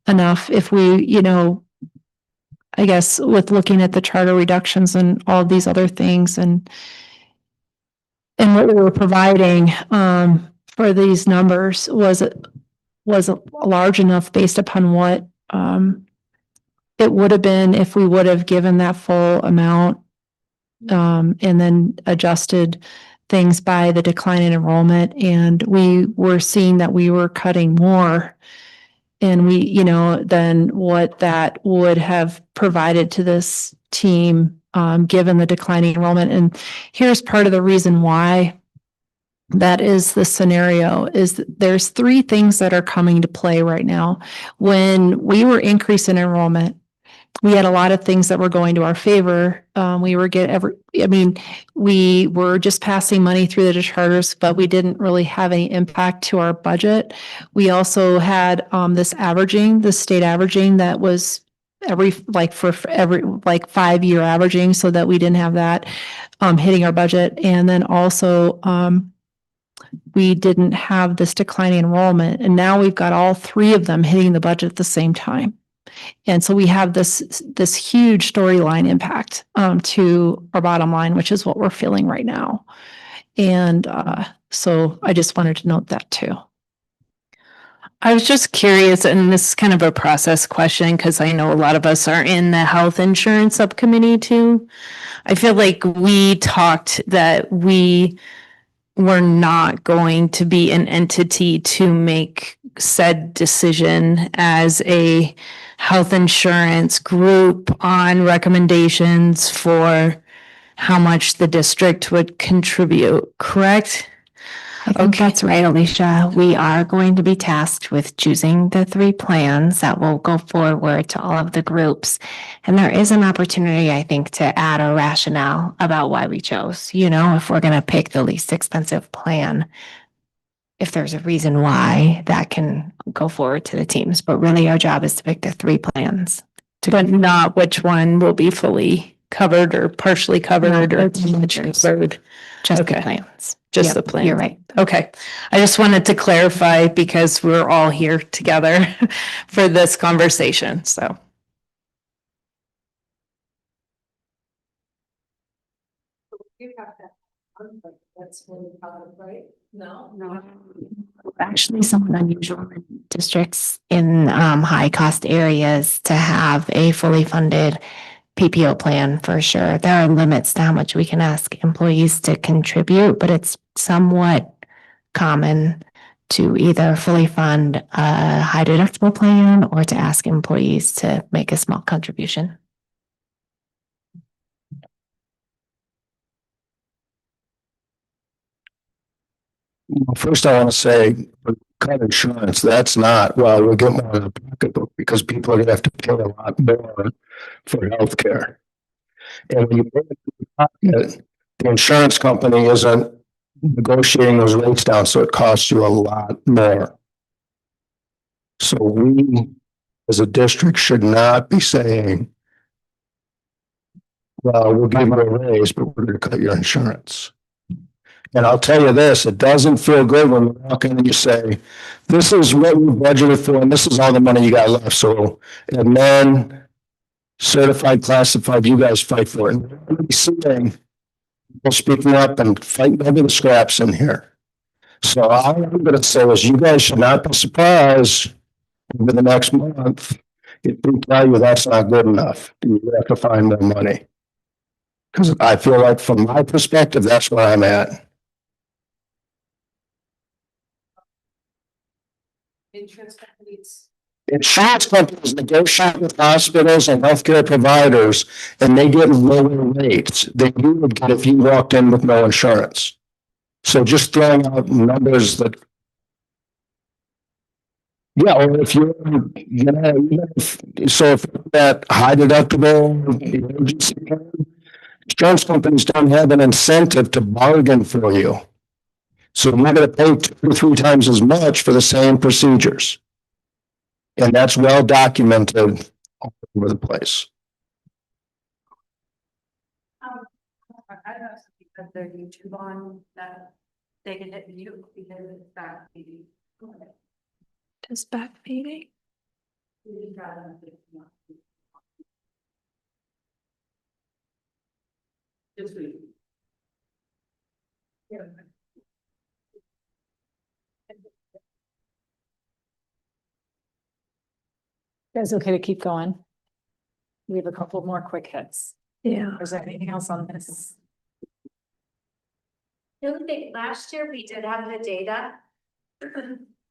Speaker 4: enough, if we, I guess with looking at the charter reductions and all of these other things and what we were providing, for these numbers was large enough based upon what, it would have been if we would have given that full amount, and then adjusted things by the decline in enrollment. And we were seeing that we were cutting more and than what that would have provided to this team, given the declining enrollment. And here's part of the reason why that is the scenario is that there's three things that are coming to play right now. When we were increasing enrollment, we had a lot of things that were going to our favor. We were we were just passing money through the charters, but we didn't really have any impact to our budget. We also had this state averaging that was every 5-year averaging, so that we didn't have that hitting our budget. And then also we didn't have this declining enrollment, and now we've got all three of them hitting the budget at the same time. And so we have this huge storyline impact to our bottom line, which is what we're feeling right now. And so I just wanted to note that too.
Speaker 1: I was just curious, and this is kind of a process question, because I know a lot of us are in the health insurance subcommittee too. I feel like we talked that we were not going to be an entity to make said decision as a health insurance group on recommendations for how much the district would contribute, correct?
Speaker 3: I think that's right, Alicia. We are going to be tasked with choosing the 3 plans that will go forward to all of the groups. And there is an opportunity, I think, to add a rationale about why we chose, if we're going to pick the least expensive plan, if there's a reason why that can go forward to the teams. But really our job is to pick the 3 plans.
Speaker 1: But not which one will be fully covered or partially covered or covered.
Speaker 3: Just
Speaker 1: Okay.
Speaker 3: the plans.
Speaker 1: Just
Speaker 3: Yep,
Speaker 1: the plan.
Speaker 3: You're right.
Speaker 1: Okay. I just wanted to clarify because we're all here together for this conversation, so.
Speaker 5: You have that, that's really covered, right? No.
Speaker 3: Actually, somewhat unusual in districts in high cost areas to have a fully funded PPO plan for sure. There are limits to how much we can ask employees to contribute, but it's somewhat common to either fully fund a high deductible plan or to ask employees to make a small contribution.
Speaker 8: First, I want to say, cut insurance, that's not, well, we'll get more in the pocketbook because people are gonna have to pay a lot more for healthcare. And when you pay it in the pocket, the insurance company isn't negotiating those rates down, so it costs you a lot more. So we, as a district, should not be saying, well, we'll give you a raise, but we're gonna cut your insurance. And I'll tell you this, it doesn't feel good when you walk in and you say, this is what we budgeted for, and this is all the money you got left. So, and then certified, classified, you guys fight for it. And we're gonna be seeing people speaking up and fighting over the scraps in here. So all I'm gonna say is you guys should not be surprised over the next month if we tell you that's not good enough. You have to find more money. Because I feel like from my perspective, that's where I'm at.
Speaker 5: Insurance companies
Speaker 8: Insurance companies negotiate with hospitals and healthcare providers, and they get lower rates than you would get if you walked in with no insurance. So just throwing out numbers that. Yeah, or if you're, so if that high deductible emergency plan, insurance companies don't have an incentive to bargain for you. So we're going to pay 2 or 3 times as much for the same procedures. And that's well documented all over the place.
Speaker 2: I don't know, because they're YouTube on that, they can hit mute because it's that.
Speaker 4: Does back feeding?
Speaker 1: Guys, okay to keep going? We have a couple more quick hits.
Speaker 4: Yeah.
Speaker 1: Is there anything else on this?
Speaker 5: The only thing, last year we did have the data.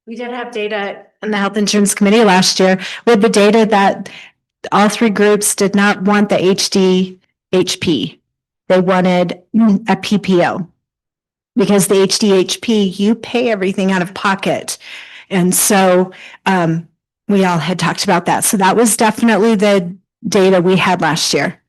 Speaker 3: We did have data in the Health Insurance Committee last year with the data that all 3 groups did not want the HDHP. They wanted a PPO. Because the HDHP, you pay everything out of pocket. And so we all had talked about that. So that was definitely the data we had last year.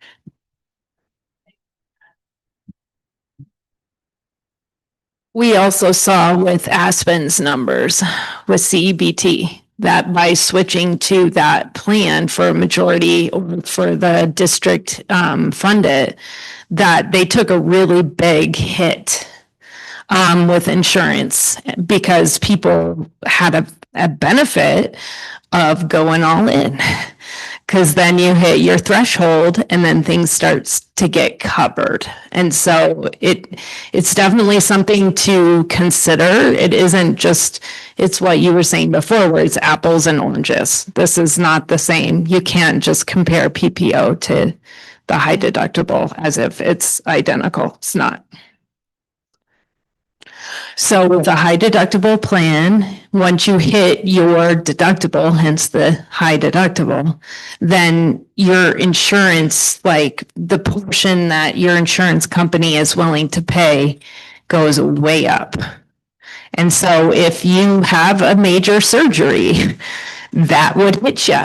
Speaker 4: We also saw with Aspen's numbers with CEBT that by switching to that plan for a majority or for the district funded, that they took a really big hit with insurance because people had a benefit of going all in. Because then you hit your threshold and then things starts to get covered. And so it's definitely something to consider. It isn't just, it's what you were saying before, where it's apples and oranges. This is not the same. You can't just compare PPO to the high deductible as if it's identical. It's not. So with the high deductible plan, once you hit your deductible, hence the high deductible, then your insurance, like the portion that your insurance company is willing to pay goes way up. And so if you have a major surgery, that would hit you.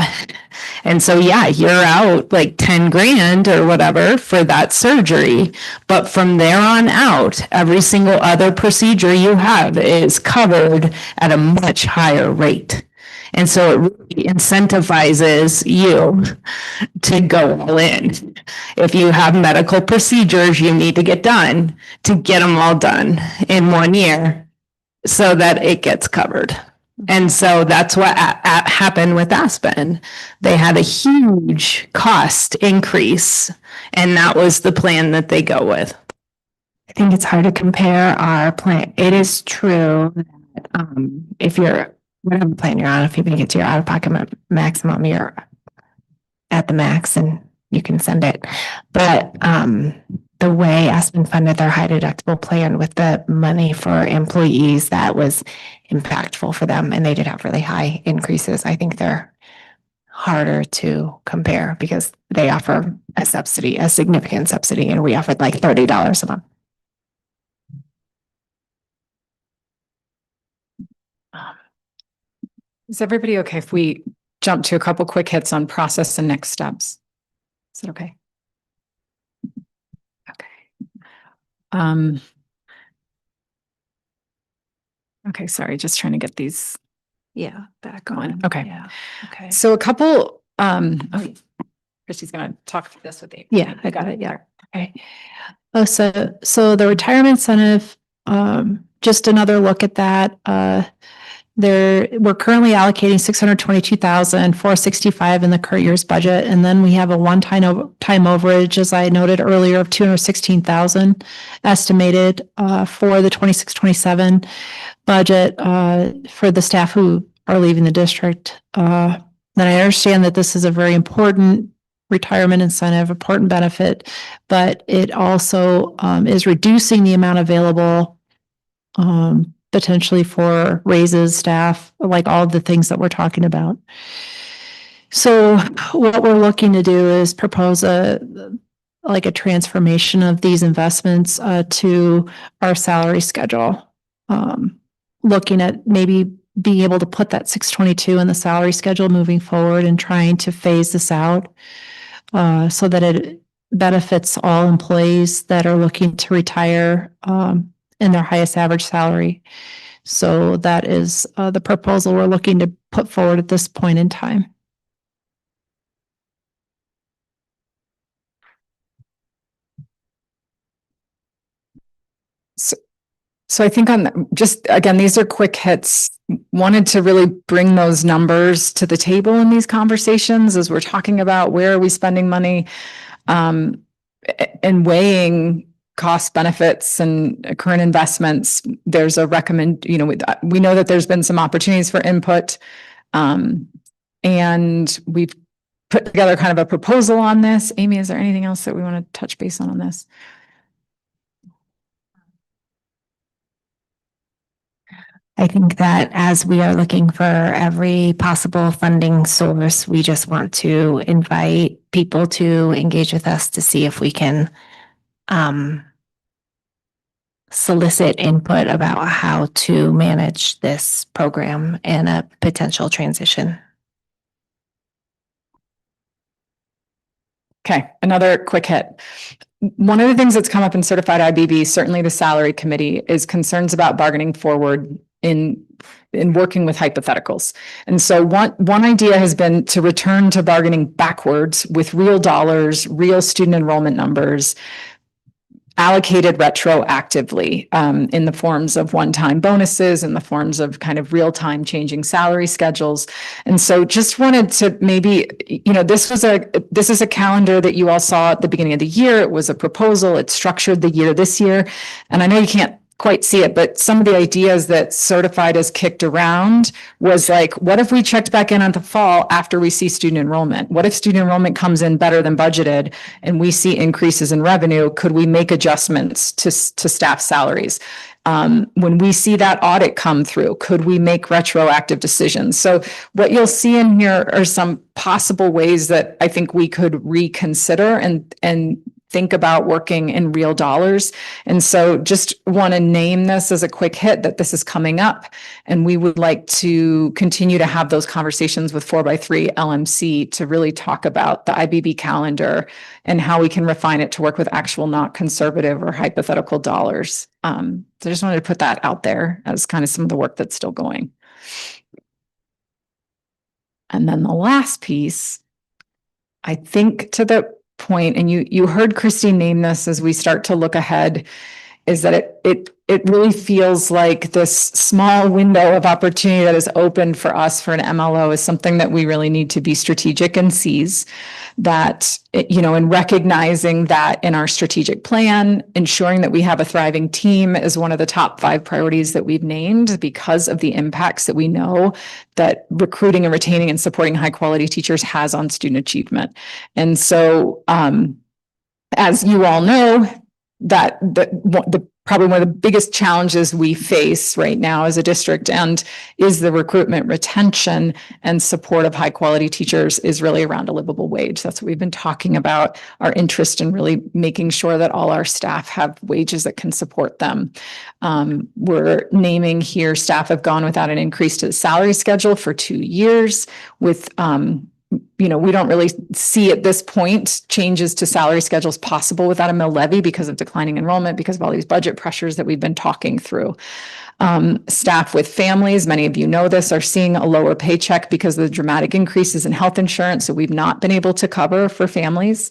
Speaker 4: And so, yeah, you're out like 10 grand or whatever for that surgery. But from there on out, every single other procedure you have is covered at a much higher rate. And so it really incentivizes you to go all in. If you have medical procedures you need to get done, to get them all done in 1 year so that it gets covered. And so that's what happened with Aspen. They had a huge cost increase, and that was the plan that they go with.
Speaker 3: I think it's hard to compare our plan. It is true that if you're, whatever plan you're on, if you make it to your out-of-pocket maximum, you're at the max and you can send it. But the way Aspen funded their high deductible plan with the money for employees, that was impactful for them, and they did have really high increases. I think they're harder to compare because they offer a subsidy, a significant subsidy, and we offered like $30 a month.
Speaker 1: Is everybody okay if we jump to a couple quick hits on process and next steps? Is it okay? Okay. Okay, sorry, just trying to get these
Speaker 4: Back
Speaker 1: going.
Speaker 4: on.
Speaker 1: Okay.
Speaker 4: Yeah. Okay.
Speaker 1: So a couple, Christy's gonna talk through this with you.
Speaker 4: Yeah, I got it. Yeah. Okay. Oh, so the retirement incentive, just another look at that. We're currently allocating $622,465 in the current year's budget. And then we have a time overage, as I noted earlier, of $216,000 estimated for the 26-27 budget for the staff who are leaving the district. And I understand that this is a very important retirement incentive, important benefit, but it also is reducing the amount available potentially for raises, staff, like all of the things that we're talking about. So what we're looking to do is propose a transformation of these investments to our salary schedule. Looking at maybe being able to put that 622 in the salary schedule moving forward and trying to phase this out so that it benefits all employees that are looking to retire in their highest average salary. So that is the proposal we're looking to put forward at this point in time.
Speaker 1: So I think just, again, these are quick hits. Wanted to really bring those numbers to the table in these conversations as we're talking about where are we spending money, and weighing cost benefits and current investments. There's a we know that there's been some opportunities for input. And we've put together kind of a proposal on this. Amy, is there anything else that we want to touch base on this?
Speaker 3: I think that as we are looking for every possible funding source, we just want to invite people to engage with us to see if we can solicit input about how to manage this program and a potential transition.
Speaker 1: Okay, another quick hit. One of the things that's come up in certified IBB, certainly the salary committee, is concerns about bargaining forward in working with hypotheticals. And so one idea has been to return to bargaining backwards with real dollars, real student enrollment numbers, allocated retroactively in the forms of one-time bonuses, in the forms of kind of real-time changing salary schedules. And so just wanted to maybe, this is a calendar that you all saw at the beginning of the year. It was a proposal. It structured the year this year. And I know you can't quite see it, but some of the ideas that Certified has kicked around was like, what if we checked back in on the fall after we see student enrollment? What if student enrollment comes in better than budgeted and we see increases in revenue? Could we make adjustments to staff salaries? When we see that audit come through, could we make retroactive decisions? So what you'll see in here are some possible ways that I think we could reconsider and think about working in real dollars. And so just want to name this as a quick hit that this is coming up. And we would like to continue to have those conversations with 4x3 LMC to really talk about the IBB calendar and how we can refine it to work with actual, not conservative or hypothetical dollars. So I just wanted to put that out there as kind of some of the work that's still going. And then the last piece, I think to the point, and you heard Christine name this as we start to look ahead, is that it really feels like this small window of opportunity that is open for us for an MLO is something that we really need to be strategic and seize. That, in recognizing that in our strategic plan, ensuring that we have a thriving team is one of the top 5 priorities that we've named because of the impacts that we know that recruiting and retaining and supporting high quality teachers has on student achievement. And so, as you all know, that the probably one of the biggest challenges we face right now as a district and is the recruitment, retention, and support of high quality teachers is really around a livable wage. That's what we've been talking about, our interest in really making sure that all our staff have wages that can support them. We're naming here staff have gone without an increase to the salary schedule for 2 years with we don't really see at this point changes to salary schedules possible without a mill levy because of declining enrollment, because of all these budget pressures that we've been talking through. Staff with families, many of you know this, are seeing a lower paycheck because of the dramatic increases in health insurance. So we've not been able to cover for families.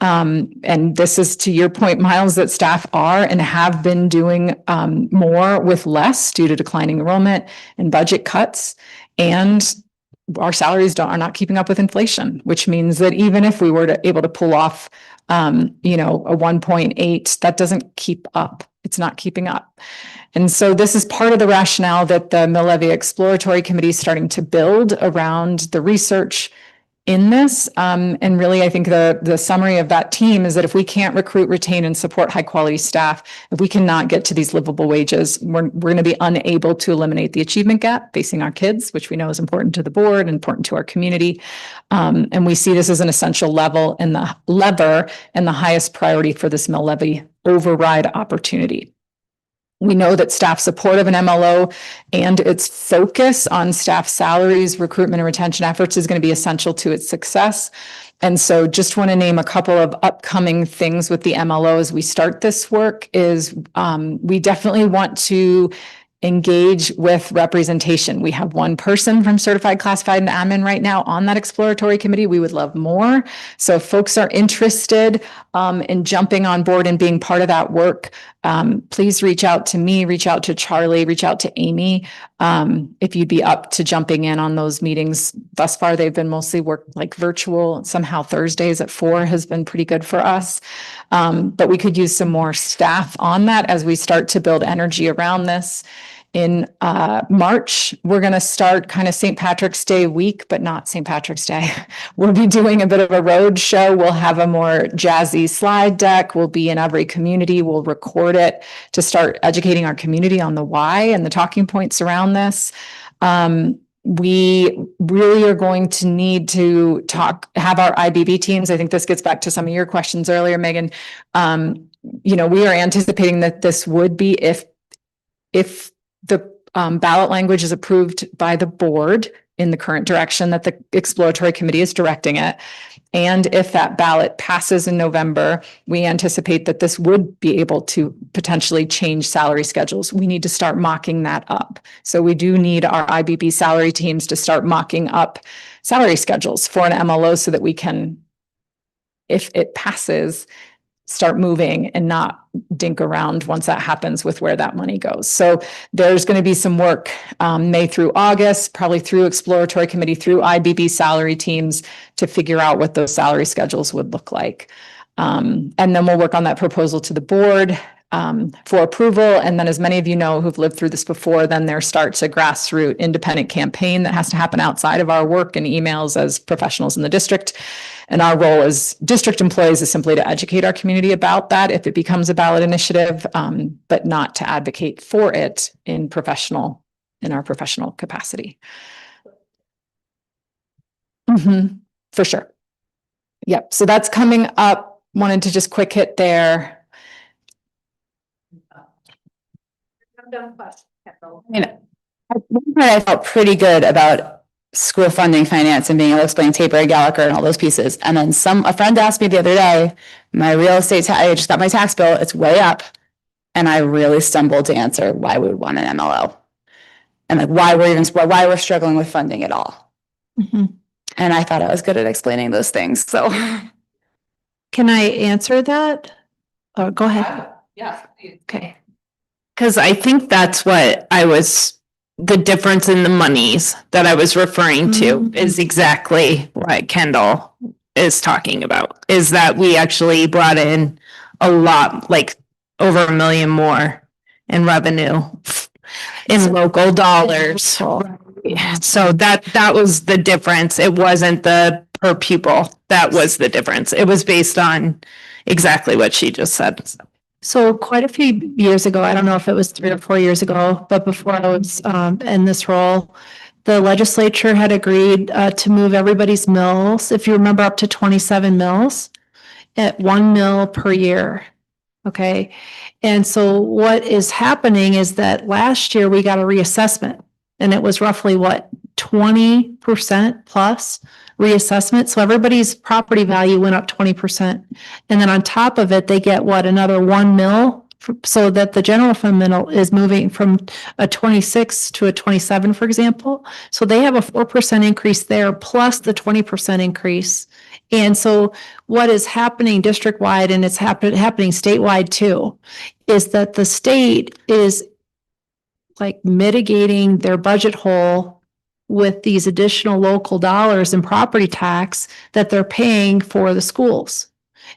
Speaker 1: And this is to your point, Miles, that staff are and have been doing more with less due to declining enrollment and budget cuts. And our salaries are not keeping up with inflation, which means that even if we were able to pull off, a 1.8, that doesn't keep up. It's not keeping up. And so this is part of the rationale that the Mill Levy Exploratory Committee is starting to build around the research in this. And really, I think the summary of that team is that if we can't recruit, retain, and support high quality staff, if we cannot get to these livable wages, we're going to be unable to eliminate the achievement gap facing our kids, which we know is important to the board, important to our community. And we see this as an essential lever and the highest priority for this mill levy override opportunity. We know that staff support of an MLO and its focus on staff salaries, recruitment, and retention efforts is going to be essential to its success. And so just want to name a couple of upcoming things with the MLO as we start this work is we definitely want to engage with representation. We have one person from certified, classified, and admin right now on that exploratory committee. We would love more. So if folks are interested in jumping on board and being part of that work, please reach out to me, reach out to Charlie, reach out to Amy. If you'd be up to jumping in on those meetings. Thus far, they've been mostly like virtual. Somehow Thursdays at 4 has been pretty good for us. But we could use some more staff on that as we start to build energy around this. In March, we're going to start kind of St. Patrick's Day week, but not St. Patrick's Day. We'll be doing a bit of a road show. We'll have a more jazzy slide deck. We'll be in every community. We'll record it to start educating our community on the why and the talking points around this. We really are going to need to have our IBB teams. I think this gets back to some of your questions earlier, Megan. We are anticipating that this would be if the ballot language is approved by the board in the current direction that the exploratory committee is directing it. And if that ballot passes in November, we anticipate that this would be able to potentially change salary schedules. We need to start mocking that up. So we do need our IBB salary teams to start mocking up salary schedules for an MLO so that we can, if it passes, start moving and not dink around once that happens with where that money goes. So there's going to be some work May through August, probably through exploratory committee, through IBB salary teams to figure out what those salary schedules would look like. And then we'll work on that proposal to the board for approval. And then, as many of you know who've lived through this before, then there starts a grassroots independent campaign that has to happen outside of our work and emails as professionals in the district. And our role as district employees is simply to educate our community about that if it becomes a ballot initiative, but not to advocate for it in our professional capacity. For sure. Yep. So that's coming up. Wanted to just quick hit there.
Speaker 7: I felt pretty good about school funding finance and being able to explain Taper and Gallagher and all those pieces. And then a friend asked me the other day, my real estate, I just got my tax bill, it's way up. And I really stumbled to answer why we would want an MLO. And like why we're struggling with funding at all. And I thought I was good at explaining those things. So
Speaker 4: Can I answer that? Oh, go ahead.
Speaker 1: Yeah.
Speaker 4: Okay.
Speaker 3: Because I think that's what the difference in the monies that I was referring to is exactly what Kendall is talking about, is that we actually brought in a lot, like over $1 million more in revenue in local dollars. So that was the difference. It wasn't the per pupil. That was the difference. It was based on exactly what she just said.
Speaker 4: So quite a few years ago, I don't know if it was 3 or 4 years ago, but before I was in this role, the legislature had agreed to move everybody's mills, if you remember, up to 27 mills at 1 mill per year. Okay. And so what is happening is that last year we got a reassessment and it was roughly 20% plus reassessment. So everybody's property value went up 20%. And then on top of it, they get another 1 mil, so that the general fund mill is moving from a 26 to a 27, for example. So they have a 4% increase there plus the 20% increase. And so what is happening district-wide, and it's happening statewide too, is that the state is like mitigating their budget hole with these additional local dollars in property tax that they're paying for the schools.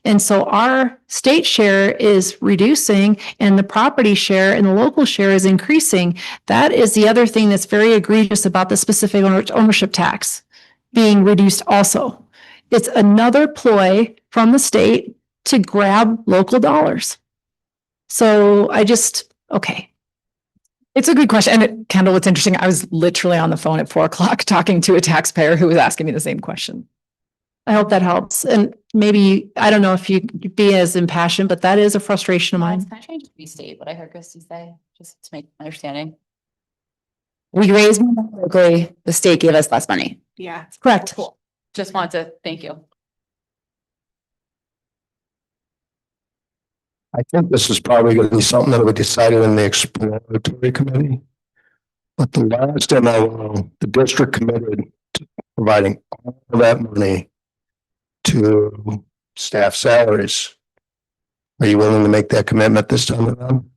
Speaker 4: And so our state share is reducing and the property share and the local share is increasing. That is the other thing that's very egregious about the specific ownership tax, being reduced also. It's another ploy from the state to grab local dollars. So okay.
Speaker 1: It's a good question. And Kendall, what's interesting, I was literally on the phone at 4 o'clock talking to a taxpayer who was asking me the same question.
Speaker 4: I hope that helps. And maybe, I don't know if you could be as impassioned, but that is a frustration of mine.
Speaker 10: Can I change to restate what I heard Christy say, just to make my understanding? We raised more money locally, the state gave us less money.
Speaker 7: Yeah.
Speaker 4: Correct.
Speaker 10: Cool. Just wanted to, thank you.
Speaker 8: I think this is probably going to be something that we decided in the exploratory committee. But the last MLO, the district committed to providing all of that money to staff salaries. Are you willing to make that commitment this time around?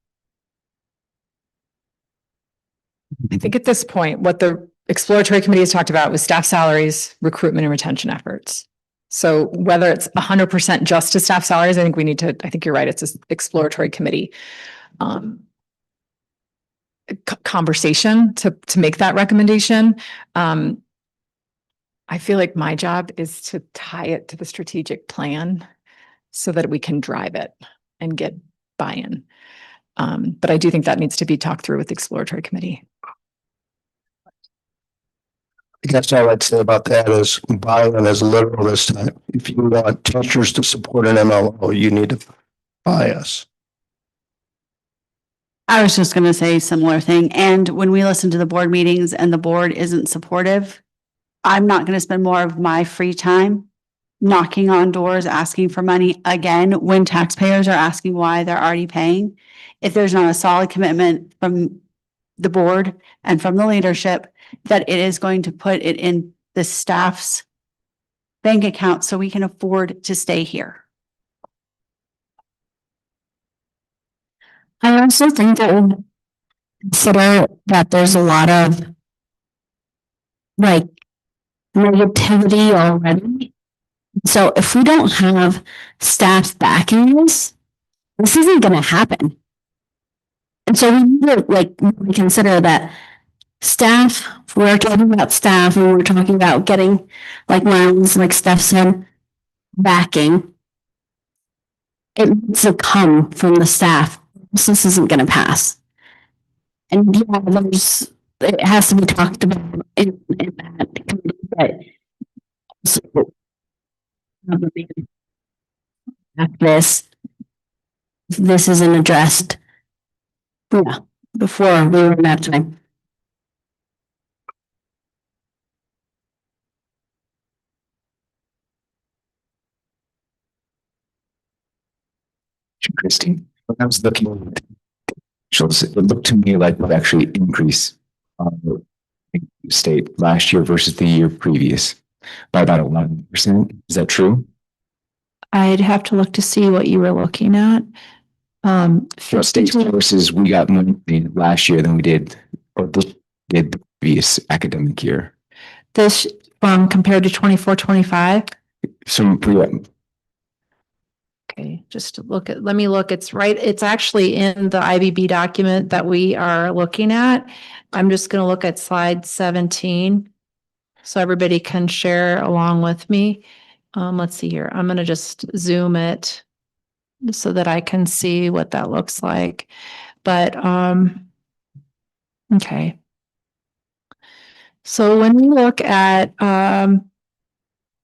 Speaker 1: I think at this point, what the exploratory committee has talked about was staff salaries, recruitment and retention efforts. So whether it's 100% just to staff salaries, I think we need to, I think you're right, it's an exploratory committee conversation to make that recommendation. I feel like my job is to tie it to the strategic plan so that we can drive it and get buy-in. But I do think that needs to be talked through with the exploratory committee.
Speaker 8: I guess all I'd say about that is buy-in is literal this time. If you want teachers to support an MLO, you need to buy us.
Speaker 7: I was just gonna say similar thing. And when we listen to the board meetings and the board isn't supportive, I'm not gonna spend more of my free time knocking on doors, asking for money again, when taxpayers are asking why they're already paying. If there's not a solid commitment from the board and from the leadership that it is going to put it in the staff's bank account so we can afford to stay here.
Speaker 3: I also think that we consider that there's a lot of like negativity already. So if we don't have staff backing this isn't gonna happen. And so we need to like really consider that staff, we're talking about staff and we're talking about getting, like Miles, like Steph said, backing. It needs to come from the staff. This isn't gonna pass. And yeah, it has to be talked about in that committee, but so, this isn't addressed. Yeah, before we run out of time.
Speaker 11: Christine, when I was looking at it looked to me like we've actually increased state last year versus the year previous by about 11%. Is that true?
Speaker 4: I'd have to look to see what you were looking at.
Speaker 11: For state versus we got more last year than we did, or did the previous academic year.
Speaker 4: This compared to 24-25.
Speaker 11: So
Speaker 4: Okay, just to let me look, it's actually in the IBB document that we are looking at. I'm just gonna look at slide 17. So everybody can share along with me. Let's see here, I'm gonna just zoom it so that I can see what that looks like. But, okay. So when we look at,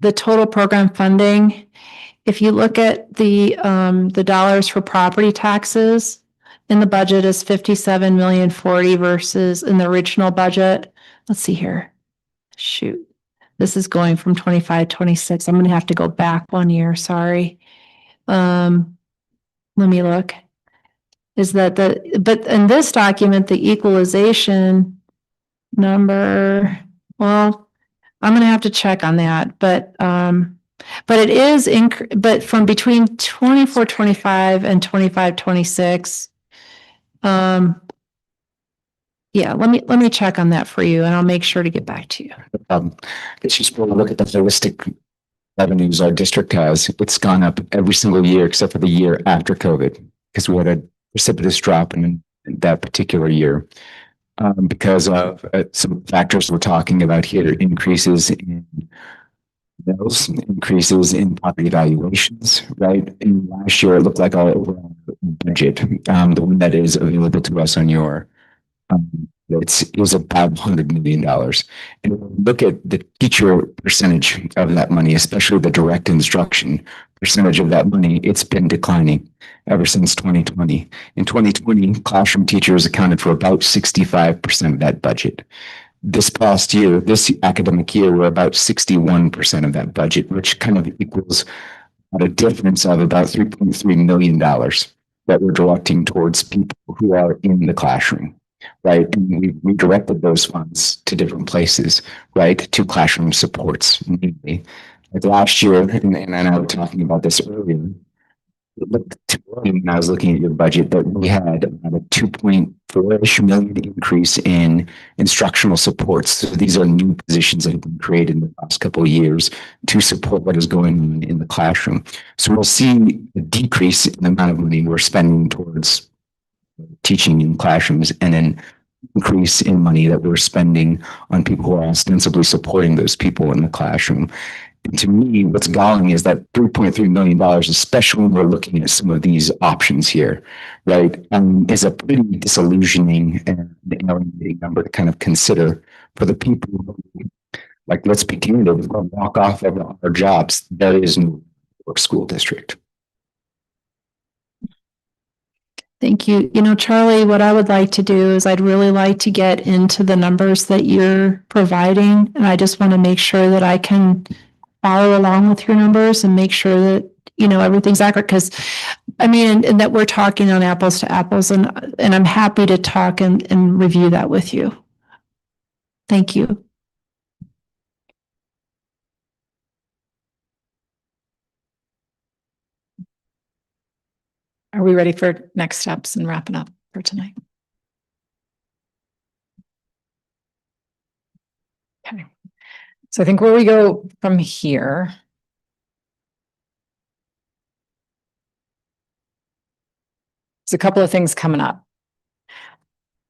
Speaker 4: the total program funding, if you look at the dollars for property taxes in the budget is 57,040,000 versus in the original budget. Let's see here. Shoot. This is going from 25-26. I'm going to have to go back 1 year. Sorry. Let me look. Is that but in this document, the equalization number, well, I'm going to have to check on that, but it is but from between 24-25 and 25-26. Yeah, let me check on that for you and I'll make sure to get back to you.
Speaker 11: It's just when we look at the holistic revenues our district has, it's gone up every single year except for the year after COVID, because we had a precipitous drop in that particular year. Because of some factors we're talking about here, increases in bills, increases in property valuations, right? And last year, it looked like our overall budget, the one that is available to us on your, it was about $100 million. And when we look at the teacher percentage of that money, especially the direct instruction percentage of that money, it's been declining ever since 2020. In 2020, classroom teachers accounted for about 65% of that budget. This past year, this academic year, we're about 61% of that budget, which kind of equals a difference of about $3.3 million that we're directing towards people who are in the classroom, right? And we redirected those funds to different places, right? To classroom supports, mainly. Like last year, and I was talking about this earlier, it looked too early when I was looking at your budget, but we had about a 2.4-ish million increase in instructional supports. So these are new positions that have been created in the last couple of years to support what is going on in the classroom. So we'll see a decrease in the amount of money we're spending towards teaching in classrooms, and an increase in money that we're spending on people who are ostensibly supporting those people in the classroom. And to me, what's galling is that $3.3 million, especially when we're looking at some of these options here, right, is a pretty disillusioning and alienating number to kind of consider for the people who, like, let's be candid, we're going to walk off of our jobs. There is no school district.
Speaker 4: Thank you. You know, Charlie, what I would like to do is I'd really like to get into the numbers that you're providing. And I just want to make sure that I can follow along with your numbers and make sure that, you know, everything's accurate. Because I mean, and that we're talking on apples to apples, and I'm happy to talk and review that with you. Thank you.
Speaker 1: Are we ready for next steps and wrapping up for tonight? Okay. So I think where we go from here. There's a couple of things coming up.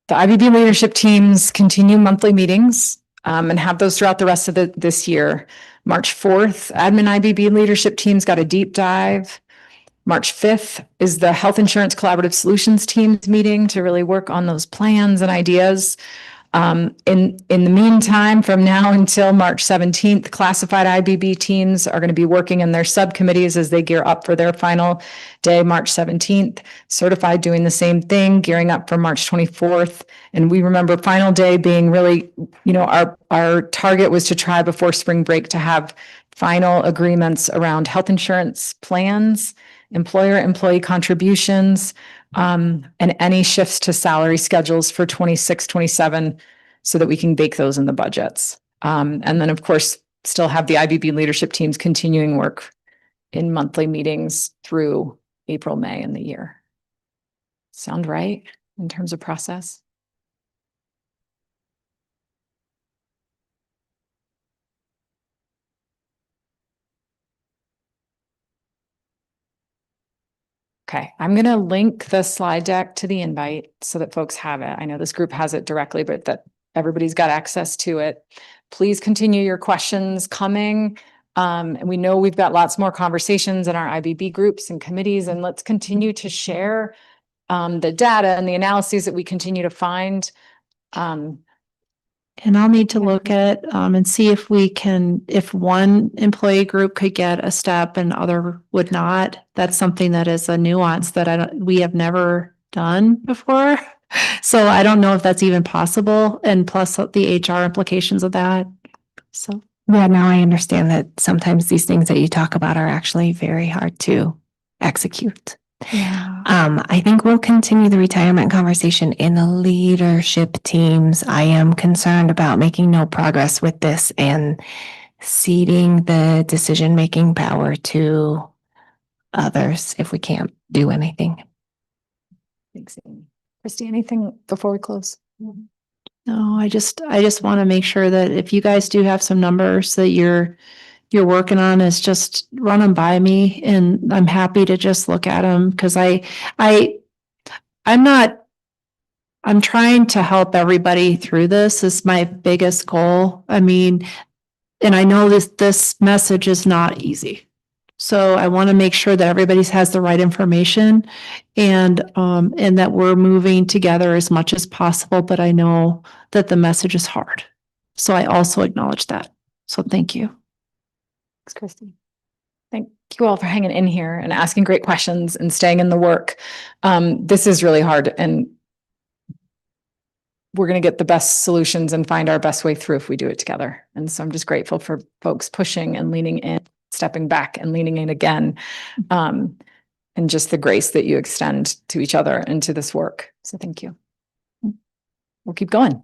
Speaker 1: The IBB leadership teams continue monthly meetings and have those throughout the rest of this year. March 4th, admin IBB leadership teams got a deep dive. March 5th is the Health Insurance Collaborative Solutions teams meeting to really work on those plans and ideas. In the meantime, from now until March 17th, classified IBB teams are going to be working in their subcommittees as they gear up for their final day, March 17th. Certified doing the same thing, gearing up for March 24th. And we remember final day being really, you know, our target was to try before spring break to have final agreements around health insurance plans, employer-employee contributions, and any shifts to salary schedules for 26, 27, so that we can bake those in the budgets. And then, of course, still have the IBB leadership teams continuing work in monthly meetings through April, May in the year. Sound right in terms of process? Okay, I'm going to link the slide deck to the invite so that folks have it. I know this group has it directly, but that everybody's got access to it. Please continue your questions coming. And we know we've got lots more conversations in our IBB groups and committees, and let's continue to share the data and the analyses that we continue to find.
Speaker 4: And I'll need to look at and see if we can, if one employee group could get a step and other would not. That's something that is a nuance that we have never done before. So I don't know if that's even possible, and plus the HR implications of that. So
Speaker 3: Yeah, now I understand that sometimes these things that you talk about are actually very hard to execute.
Speaker 4: yeah.
Speaker 3: I think we'll continue the retirement conversation in the leadership teams. I am concerned about making no progress with this and ceding the decision-making power to others if we can't do anything.
Speaker 1: Thanks, Amy. Christy, anything before we close?
Speaker 4: No, I just want to make sure that if you guys do have some numbers that you're working on, is just run them by me, and I'm happy to just look at them, because I'm trying to help everybody through this is my biggest goal. I mean, And I know this message is not easy. So I want to make sure that everybody has the right information and that we're moving together as much as possible, but I know that the message is hard. So I also acknowledge that. So thank you.
Speaker 1: Thanks, Christy. Thank you all for hanging in here and asking great questions and staying in the work. This is really hard, and we're going to get the best solutions and find our best way through if we do it together. And so I'm just grateful for folks pushing and leaning in, stepping back and leaning in again. And just the grace that you extend to each other and to this work. So thank you. We'll keep going.